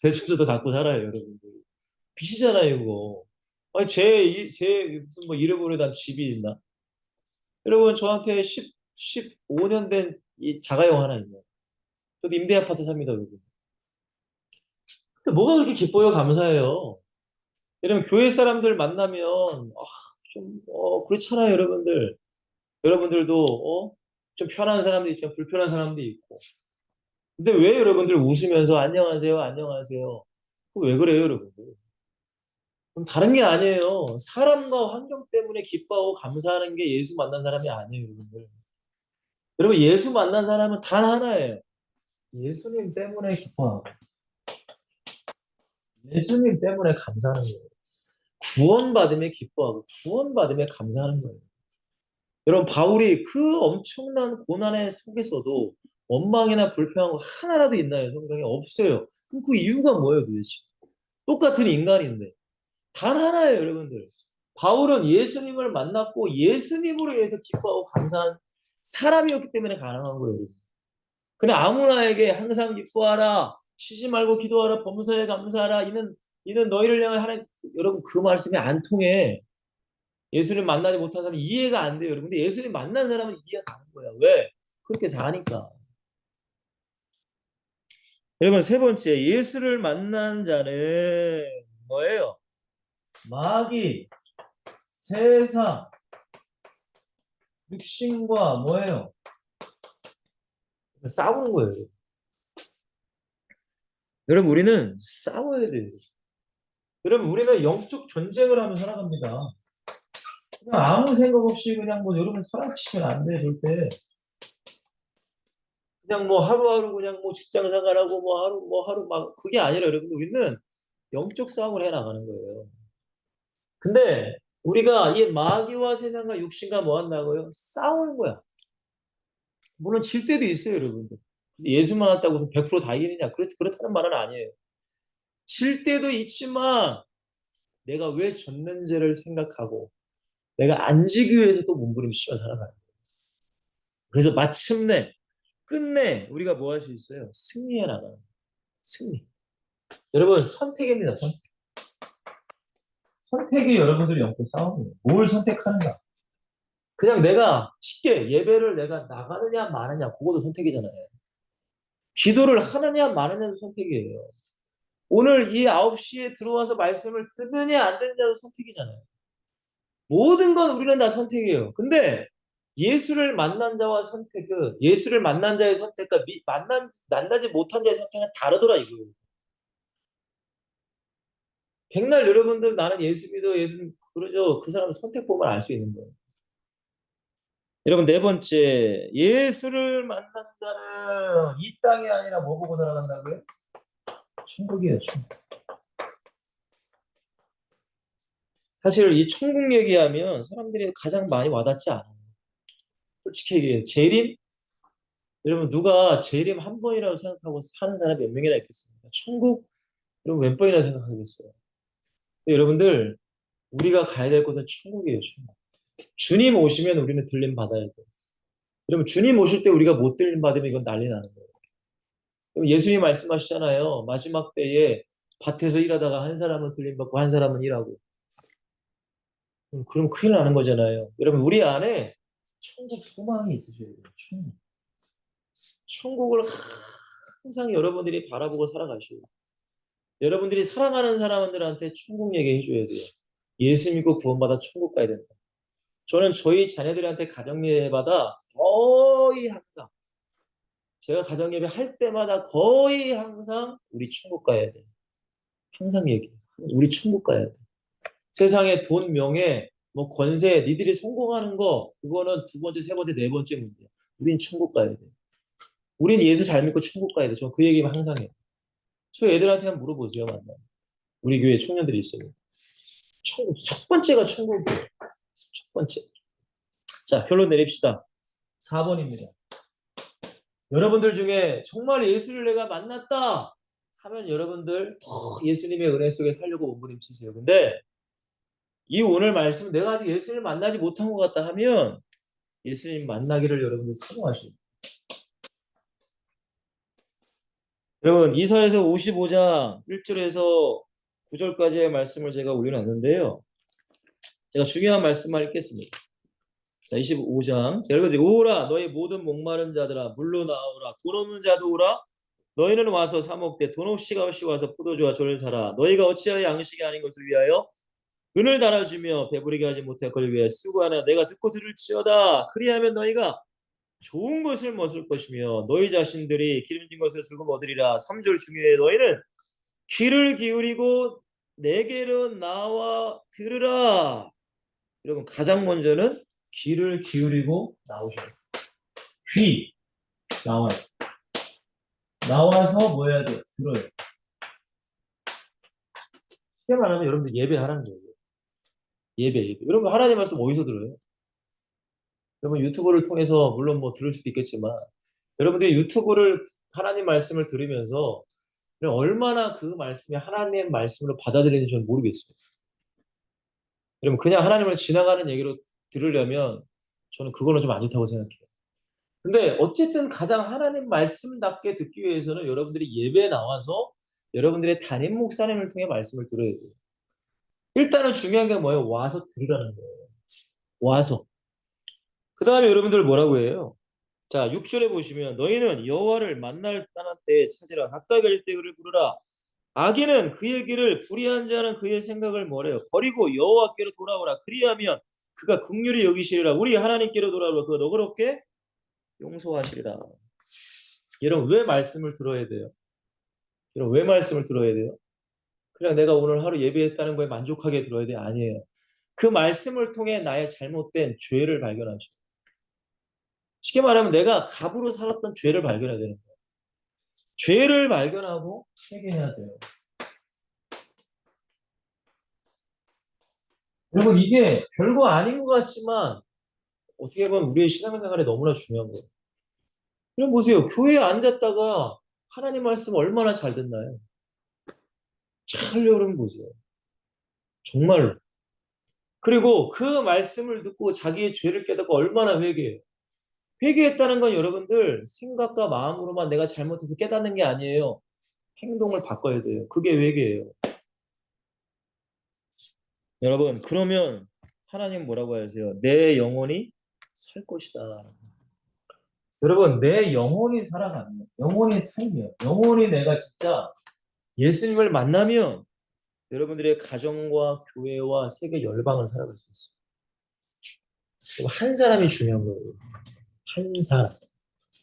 대출 저도 갖고 살아요, 여러분들. 빚이잖아요, 이거. 아니 제 무슨 뭐 잃어버려 난 집이 있나? 여러분 저한테 15년 된 이 자가용 하나 있네요. 저도 임대 아파트 삽니다, 여러분. 근데 뭐가 그렇게 기뻐요, 감사해요. 여러분 교회 사람들 만나면 좀 그렇잖아요, 여러분들. 여러분들도 좀 편한 사람도 있고 불편한 사람도 있고. 근데 왜 여러분들 웃으면서 안녕하세요, 안녕하세요. 왜 그래요, 여러분들? 그럼 다른 게 아니에요. 사람과 환경 때문에 기뻐하고 감사하는 게 예수 만난 사람이 아니에요, 여러분들. 여러분 예수 만난 사람은 단 하나예요. 예수님 때문에 기뻐하고 예수님 때문에 감사하는 거예요. 구원받음에 기뻐하고 구원받음에 감사하는 거예요. 여러분 바울이 그 엄청난 고난의 속에서도 원망이나 불평한 거 하나라도 있나요? 성경에 없어요. 그럼 그 이유가 뭐예요, 도대체? 똑같은 인간인데 단 하나예요, 여러분들. 바울은 예수님을 만났고 예수님으로 인해서 기뻐하고 감사한 사람이었기 때문에 가능한 거예요. 그냥 아무나에게 항상 기뻐하라, 쉬지 말고 기도하라, 범사에 감사하라. 이는 너희를 향한 하나님. 여러분 그 말씀이 안 통해. 예수님 만나지 못한 사람은 이해가 안 돼요, 여러분. 근데 예수님 만난 사람은 이해가 가는 거야. 왜? 그렇게 사니까. 여러분 세 번째, 예수를 만난 자는 뭐예요? 마귀, 세상, 육신과 뭐예요? 싸우는 거예요. 여러분 우리는 싸워야 돼요. 여러분 우리는 영적 전쟁을 하며 살아갑니다. 그냥 아무 생각 없이 그냥 뭐 여러분 살아가시면 안 돼요, 절대. 그냥 뭐 하루하루 그냥 뭐 직장 생활하고 뭐 하루 막 그게 아니라 여러분 우리는 영적 싸움을 해 나가는 거예요. 근데 우리가 이 마귀와 세상과 육신과 뭐 한다고요? 싸우는 거야. 물론 질 때도 있어요, 여러분들. 예수만 왔다고 해서 100%다 이기느냐? 그렇다는 말은 아니에요. 질 때도 있지만 내가 왜 졌는지를 생각하고 내가 안 지기 위해서 또 몸부림치며 살아가요. 그래서 마침내 끝내 우리가 뭐 할 수 있어요? 승리해 나가는 거예요. 승리. 여러분 선택입니다. 선택이 여러분들이 영적 싸움이에요. 뭘 선택하는가? 그냥 내가 쉽게 예배를 내가 나가느냐 마느냐 그것도 선택이잖아요. 기도를 하느냐 마느냐도 선택이에요. 오늘 이 9시에 들어와서 말씀을 듣느냐 안 듣느냐도 선택이잖아요. 모든 건 우리는 다 선택이에요. 근데 예수를 만난 자와 선택은 예수를 만난 자의 선택과 만나지 못한 자의 선택은 다르더라 이거예요. 백날 여러분들 나는 예수 믿어 예수 그러죠. 그 사람 선택 보면 알 수 있는 거예요. 여러분 네 번째 예수를 만난 자는 이 땅이 아니라 뭐 보고 살아간다고요? 천국이에요. 천국. 사실 이 천국 얘기하면 사람들이 가장 많이 와닿지 않아요. 솔직히 얘기해요. 재림? 여러분 누가 재림 한 번이라고 생각하고 사는 사람이 몇 명이나 있겠습니까? 천국? 여러분 몇 번이나 생각하겠어요? 근데 여러분들 우리가 가야 될 곳은 천국이에요. 천국. 주님 오시면 우리는 들림 받아야 돼요. 여러분 주님 오실 때 우리가 못 들림 받으면 이건 난리 나는 거예요. 그럼 예수님 말씀하시잖아요. 마지막 때에 밭에서 일하다가 한 사람은 들림 받고 한 사람은 일하고. 그럼 큰일 나는 거잖아요. 여러분 우리 안에 천국 소망이 있으셔야 돼요. 천국. 천국을 항상 여러분들이 바라보고 살아가시고 여러분들이 사랑하는 사람들한테 천국 얘기해 줘야 돼요. 예수 믿고 구원받아 천국 가야 된다. 저는 저희 자녀들한테 가정예배마다 거의 항상 제가 가정예배 할 때마다 거의 항상 우리 천국 가야 돼. 항상 얘기해. 우리 천국 가야 돼. 세상에 돈, 명예, 뭐 권세, 니들이 성공하는 거 그거는 두 번째, 세 번째, 네 번째 문제야. 우린 천국 가야 돼. 우린 예수 잘 믿고 천국 가야 돼. 저 그 얘기만 항상 해요. 저 애들한테 한번 물어보세요, 만나. 우리 교회 청년들이 있어요. 천국, 첫 번째가 천국이에요. 첫 번째. 자, 결론 내립시다. 4번입니다. 여러분들 중에 정말 예수를 내가 만났다. 하면 여러분들 더 예수님의 은혜 속에 살려고 몸부림치세요. 근데 이 오늘 말씀 내가 아직 예수님을 만나지 못한 것 같다 하면 예수님 만나기를 여러분들 사모하십니다. 여러분 이사야서 55장 1절에서 9절까지의 말씀을 제가 올려놨는데요. 제가 중요한 말씀만 읽겠습니다. 자, 25장. 자, 읽어드리고 오라 너희 모든 목마른 자들아 물로 나오라 돈 없는 자도 오라 너희는 와서 사 먹되 돈 없이 값이 와서 포도주와 졸을 사라 너희가 어찌하여 양식이 아닌 것을 위하여 은을 달아주며 배부르게 하지 못할 걸 위하여 수고하나 내가 듣고 들을지어다 그리하면 너희가 좋은 것을 먹을 것이며 너희 자신들이 기름진 것을 즐거움 얻으리라. 3절 중에 너희는 귀를 기울이고 내게로 나와 들으라. 여러분 가장 먼저는 귀를 기울이고 나오셔야 돼요. 귀 나와요. 나와서 뭐 해야 돼요? 들어요. 쉽게 말하면 여러분들 예배하라는 거예요. 예배. 여러분 하나님 말씀 어디서 들어요? 여러분 유튜브를 통해서 물론 뭐 들을 수도 있겠지만 여러분들이 유튜브를 하나님 말씀을 들으면서 얼마나 그 말씀이 하나님의 말씀으로 받아들이는지 저는 모르겠어요. 여러분 그냥 하나님을 지나가는 얘기로 들으려면 저는 그거는 좀 안 좋다고 생각해요. 근데 어쨌든 가장 하나님 말씀답게 듣기 위해서는 여러분들이 예배에 나와서 여러분들의 담임 목사님을 통해 말씀을 들어야 돼요. 일단은 중요한 게 뭐예요? 와서 들으라는 거예요. 와서. 그 다음에 여러분들 뭐라고 해요? 자, 6절에 보시면 너희는 여호와를 만날 만한 때에 찾으라. 가까이 갈 때 그를 부르라. 악인은 그의 길을 불의한 자는 그의 생각을 뭐래요? 버리고 여호와께로 돌아오라. 그리하면 그가 긍휼히 여기시리라. 우리 하나님께로 돌아오라. 그가 너그럽게 용서하시리라. 여러분 왜 말씀을 들어야 돼요? 여러분 왜 말씀을 들어야 돼요? 그냥 내가 오늘 하루 예배했다는 거에 만족하게 들어야 돼? 아니에요. 그 말씀을 통해 나의 잘못된 죄를 발견하죠. 쉽게 말하면 내가 갑으로 살았던 죄를 발견해야 되는 거예요. 죄를 발견하고 회개해야 돼요. 여러분 이게 별거 아닌 것 같지만 어떻게 보면 우리의 신앙생활에 너무나 중요한 거예요. 그럼 보세요. 교회에 앉았다가 하나님 말씀 얼마나 잘 듣나요? 잘 여러분 보세요. 정말로. 그리고 그 말씀을 듣고 자기의 죄를 깨닫고 얼마나 회개해요. 회개했다는 건 여러분들 생각과 마음으로만 내가 잘못해서 깨닫는 게 아니에요. 행동을 바꿔야 돼요. 그게 회개예요. 여러분 그러면 하나님 뭐라고 하세요? 내 영혼이 살 것이다. 여러분 내 영혼이 살아가면 영혼이 살면 영혼이 내가 진짜 예수님을 만나면 여러분들의 가정과 교회와 세계 열방을 살아갈 수 있어요. 한 사람이 중요한 거예요. 한 사람.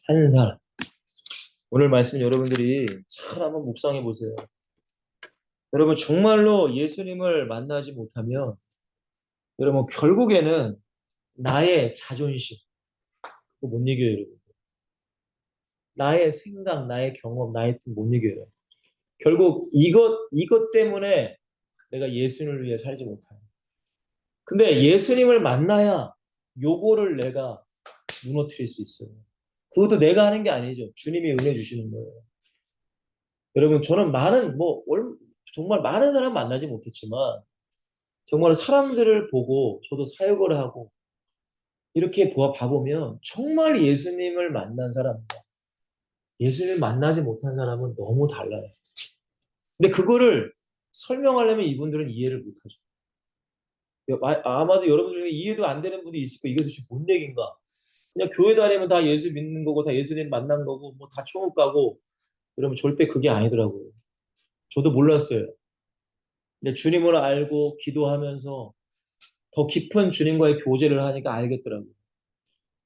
한 사람. 오늘 말씀 여러분들이 잘 한번 묵상해 보세요. 여러분 정말로 예수님을 만나지 못하면 여러분 결국에는 나의 자존심 그거 못 이겨요. 여러분. 나의 생각, 나의 경험, 나의 뜻 못 이겨요. 결국 이것 때문에 내가 예수님을 위해 살지 못해요. 근데 예수님을 만나야 요거를 내가 무너뜨릴 수 있어요. 그것도 내가 하는 게 아니죠. 주님이 은혜 주시는 거예요. 여러분 저는 정말 많은 사람 만나지 못했지만 정말 사람들을 보고 저도 사역을 하고 이렇게 봐보면 정말 예수님을 만난 사람과 예수님을 만나지 못한 사람은 너무 달라요. 근데 그거를 설명하려면 이분들은 이해를 못하죠. 아마도 여러분 중에 이해도 안 되는 분이 있을 거예요. 이게 도대체 뭔 얘기인가? 그냥 교회 다니면 다 예수 믿는 거고 다 예수님 만난 거고 뭐 다 천국 가고 여러분 절대 그게 아니더라고요. 저도 몰랐어요. 근데 주님을 알고 기도하면서 더 깊은 주님과의 교제를 하니까 알겠더라고요.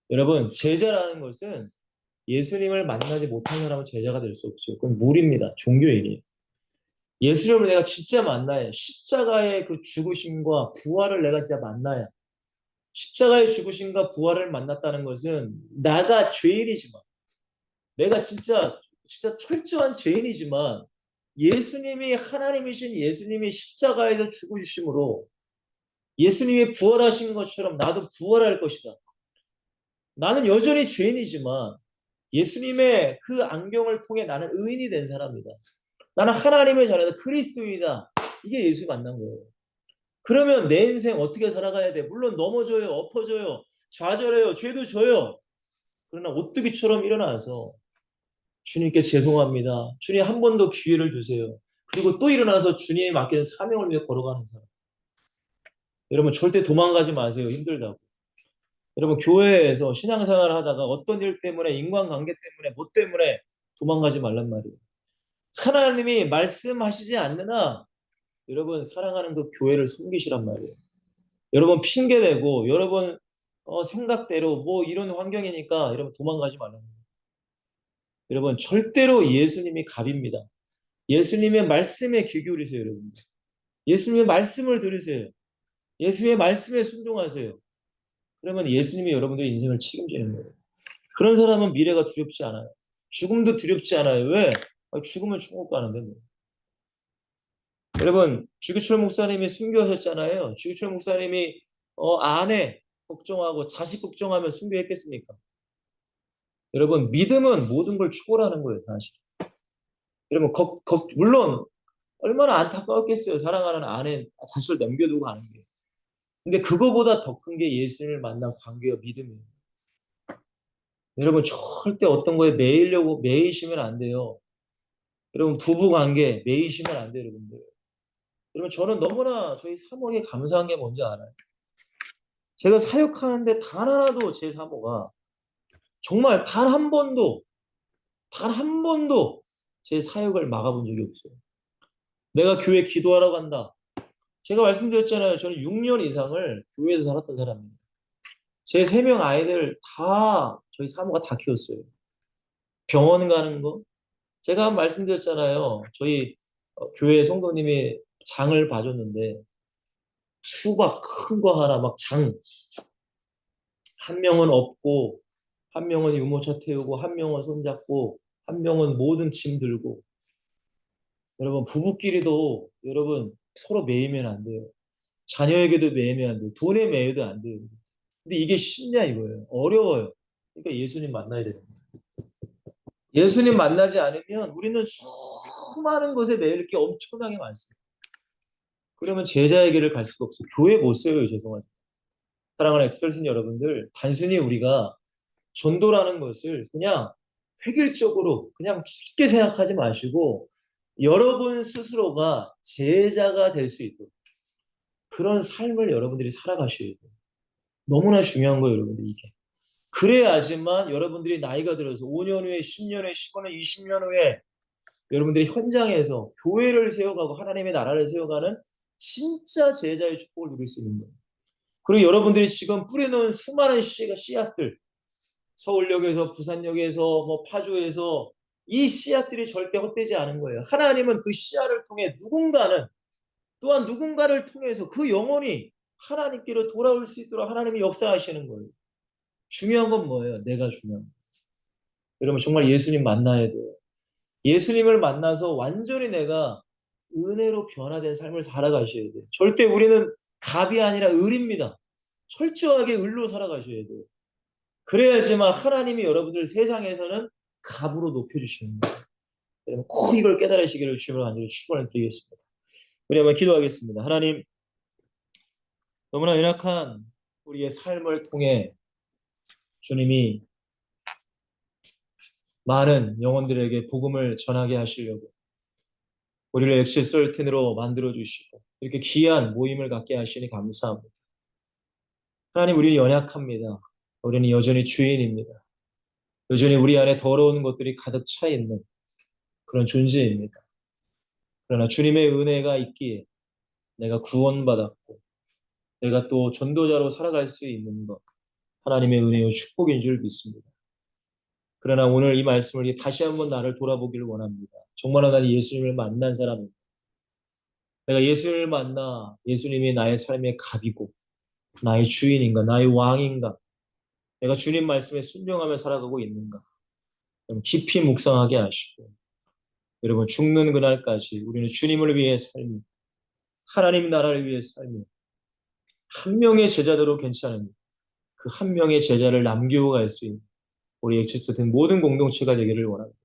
여러분 제자라는 것은 예수님을 만나지 못한 사람은 제자가 될 수 없어요. 그건 무리입니다. 종교인이에요. 예수님을 내가 진짜 만나야 십자가의 그 죽으심과 부활을 내가 진짜 만나야 십자가의 죽으심과 부활을 만났다는 것은 나가 죄인이지만 내가 진짜 철저한 죄인이지만 예수님이 하나님이신 예수님이 십자가에서 죽으심으로 예수님이 부활하신 것처럼 나도 부활할 것이다. 나는 여전히 죄인이지만 예수님의 그 안경을 통해 나는 의인이 된 사람이다. 나는 하나님의 자녀다. 그리스도이다. 이게 예수 만난 거예요. 그러면 내 인생 어떻게 살아가야 돼? 물론 넘어져요. 엎어져요. 좌절해요. 죄도 져요. 그러나 오뚜기처럼 일어나서 주님께 죄송합니다. 주님 한 번 더 기회를 주세요. 그리고 또 일어나서 주님이 맡기는 사명을 위해 걸어가는 사람. 여러분 절대 도망가지 마세요. 힘들다고. 여러분 교회에서 신앙생활을 하다가 어떤 일 때문에 인간관계 때문에 뭐 때문에 도망가지 말란 말이에요. 하나님이 말씀하시지 않느나 여러분 사랑하는 그 교회를 섬기시란 말이에요. 여러분 핑계대고 여러분 생각대로 뭐 이런 환경이니까 여러분 도망가지 말란 말이에요. 여러분 절대로 예수님이 갑입니다. 예수님의 말씀에 귀 기울이세요. 여러분. 예수님의 말씀을 들으세요. 예수님의 말씀에 순종하세요. 그러면 예수님이 여러분들의 인생을 책임지는 거예요. 그런 사람은 미래가 두렵지 않아요. 죽음도 두렵지 않아요. 왜? 죽으면 천국 가는데 뭐. 여러분 주기철 목사님이 순교하셨잖아요. 주기철 목사님이 아내 걱정하고 자식 걱정하며 순교했겠습니까? 여러분 믿음은 모든 걸 초월하는 거예요. 사실. 여러분 물론 얼마나 안타까웠겠어요. 사랑하는 아내 자식을 남겨두고 가는 게. 근데 그거보다 더 큰 게 예수님을 만난 관계와 믿음이에요. 여러분 절대 어떤 거에 매이시면 안 돼요. 여러분 부부 관계 매이시면 안 돼요, 여러분들. 여러분 저는 너무나 저희 사모에게 감사한 게 뭔지 알아요. 제가 사역하는데 단 하나도 제 사모가 정말 단 한 번도 제 사역을 막아본 적이 없어요. 내가 교회 기도하러 간다. 제가 말씀드렸잖아요. 저는 6년 이상을 교회에서 살았던 사람입니다. 제 3명 아이들 다 저희 사모가 다 키웠어요. 병원 가는 거. 제가 말씀드렸잖아요. 저희 교회 성도님이 장을 봐줬는데 수박 큰 거 하나 막 한 명은 업고 한 명은 유모차 태우고 한 명은 손잡고 한 명은 모든 짐 들고 여러분 부부끼리도 여러분 서로 매이면 안 돼요. 자녀에게도 매이면 안 돼요. 돈에 매여도 안 돼요. 근데 이게 쉽냐 이거예요. 어려워요. 그러니까 예수님 만나야 됩니다. 예수님 만나지 않으면 우리는 수많은 것에 매일 게 엄청나게 많습니다. 그러면 제자의 길을 갈 수가 없어요. 교회 못 세워요. 죄송하지만. 사랑하는 엑설신 여러분들, 단순히 우리가 전도라는 것을 그냥 획일적으로 그냥 쉽게 생각하지 마시고 여러분 스스로가 제자가 될 수 있도록 그런 삶을 여러분들이 살아가셔야 돼요. 너무나 중요한 거예요, 여러분들 이게. 그래야지만 여러분들이 나이가 들어서 5년 후에, 10년 후에, 15년, 20년 후에 여러분들이 현장에서 교회를 세워가고 하나님의 나라를 세워가는 진짜 제자의 축복을 누릴 수 있는 거예요. 그리고 여러분들이 지금 뿌려놓은 수많은 씨앗들, 서울역에서, 부산역에서, 뭐 파주에서 이 씨앗들이 절대 헛되지 않은 거예요. 하나님은 그 씨앗을 통해 또한 누군가를 통해서 그 영혼이 하나님께로 돌아올 수 있도록 하나님이 역사하시는 거예요. 중요한 건 뭐예요? 내가 중요한 거예요. 여러분 정말 예수님 만나야 돼요. 예수님을 만나서 완전히 내가 은혜로 변화된 삶을 살아가셔야 돼요. 절대 우리는 갑이 아니라 을입니다. 철저하게 을로 살아가셔야 돼요. 그래야지만 하나님이 여러분들 세상에서는 갑으로 높여주시는 거예요. 여러분 꼭 이걸 깨달으시기를 주님을 간절히 축원을 드리겠습니다. 우리 한번 기도하겠습니다. 하나님 너무나 연약한 우리의 삶을 통해 주님이 많은 영혼들에게 복음을 전하게 하시려고 우리를 엑시설텐으로 만들어 주시고 이렇게 귀한 모임을 갖게 하시니 감사합니다. 하나님 우리는 연약합니다. 우리는 여전히 죄인입니다. 여전히 우리 안에 더러운 것들이 가득 차 있는 그런 존재입니다. 그러나 주님의 은혜가 있기에 내가 구원받았고 내가 또 전도자로 살아갈 수 있는 것 하나님의 은혜와 축복인 줄 믿습니다. 그러나 오늘 이 말씀을 다시 한번 나를 돌아보기를 원합니다. 정말로 나는 예수님을 만난 사람입니다. 내가 예수님을 만나 예수님이 나의 삶의 갑이고 나의 주인인가 나의 왕인가 내가 주님 말씀에 순종하며 살아가고 있는가 좀 깊이 묵상하게 하시고 여러분 죽는 그날까지 우리는 주님을 위해 살며 하나님 나라를 위해 살며 한 명의 제자대로 괜찮으니 그 한 명의 제자를 남기고 갈 수 있는 우리 엑시스된 모든 공동체가 되기를 원합니다.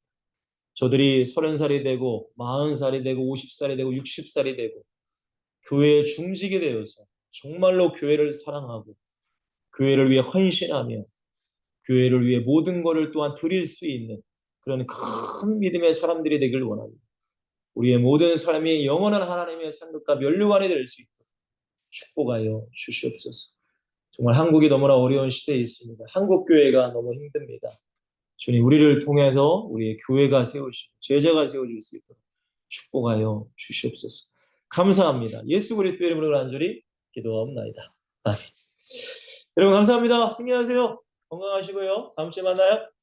저들이 30살이 되고 40살이 되고 50살이 되고 60살이 되고 교회의 중직이 되어서 정말로 교회를 사랑하고 교회를 위해 헌신하며 교회를 위해 모든 것을 또한 드릴 수 있는 그런 큰 믿음의 사람들이 되길 원합니다. 우리의 모든 사람이 영원한 하나님의 상급과 면류관이 될 수 있도록 축복하여 주시옵소서. 정말 한국이 너무나 어려운 시대에 있습니다. 한국 교회가 너무 힘듭니다. 주님, 우리를 통해서 우리의 교회가 세워지고 제자가 세워질 수 있도록 축복하여 주시옵소서. 감사합니다. 예수 그리스도의 이름으로 간절히 기도하옵나이다. 아멘. 여러분 감사합니다. 승리하세요. 건강하시고요. 다음 주에 만나요.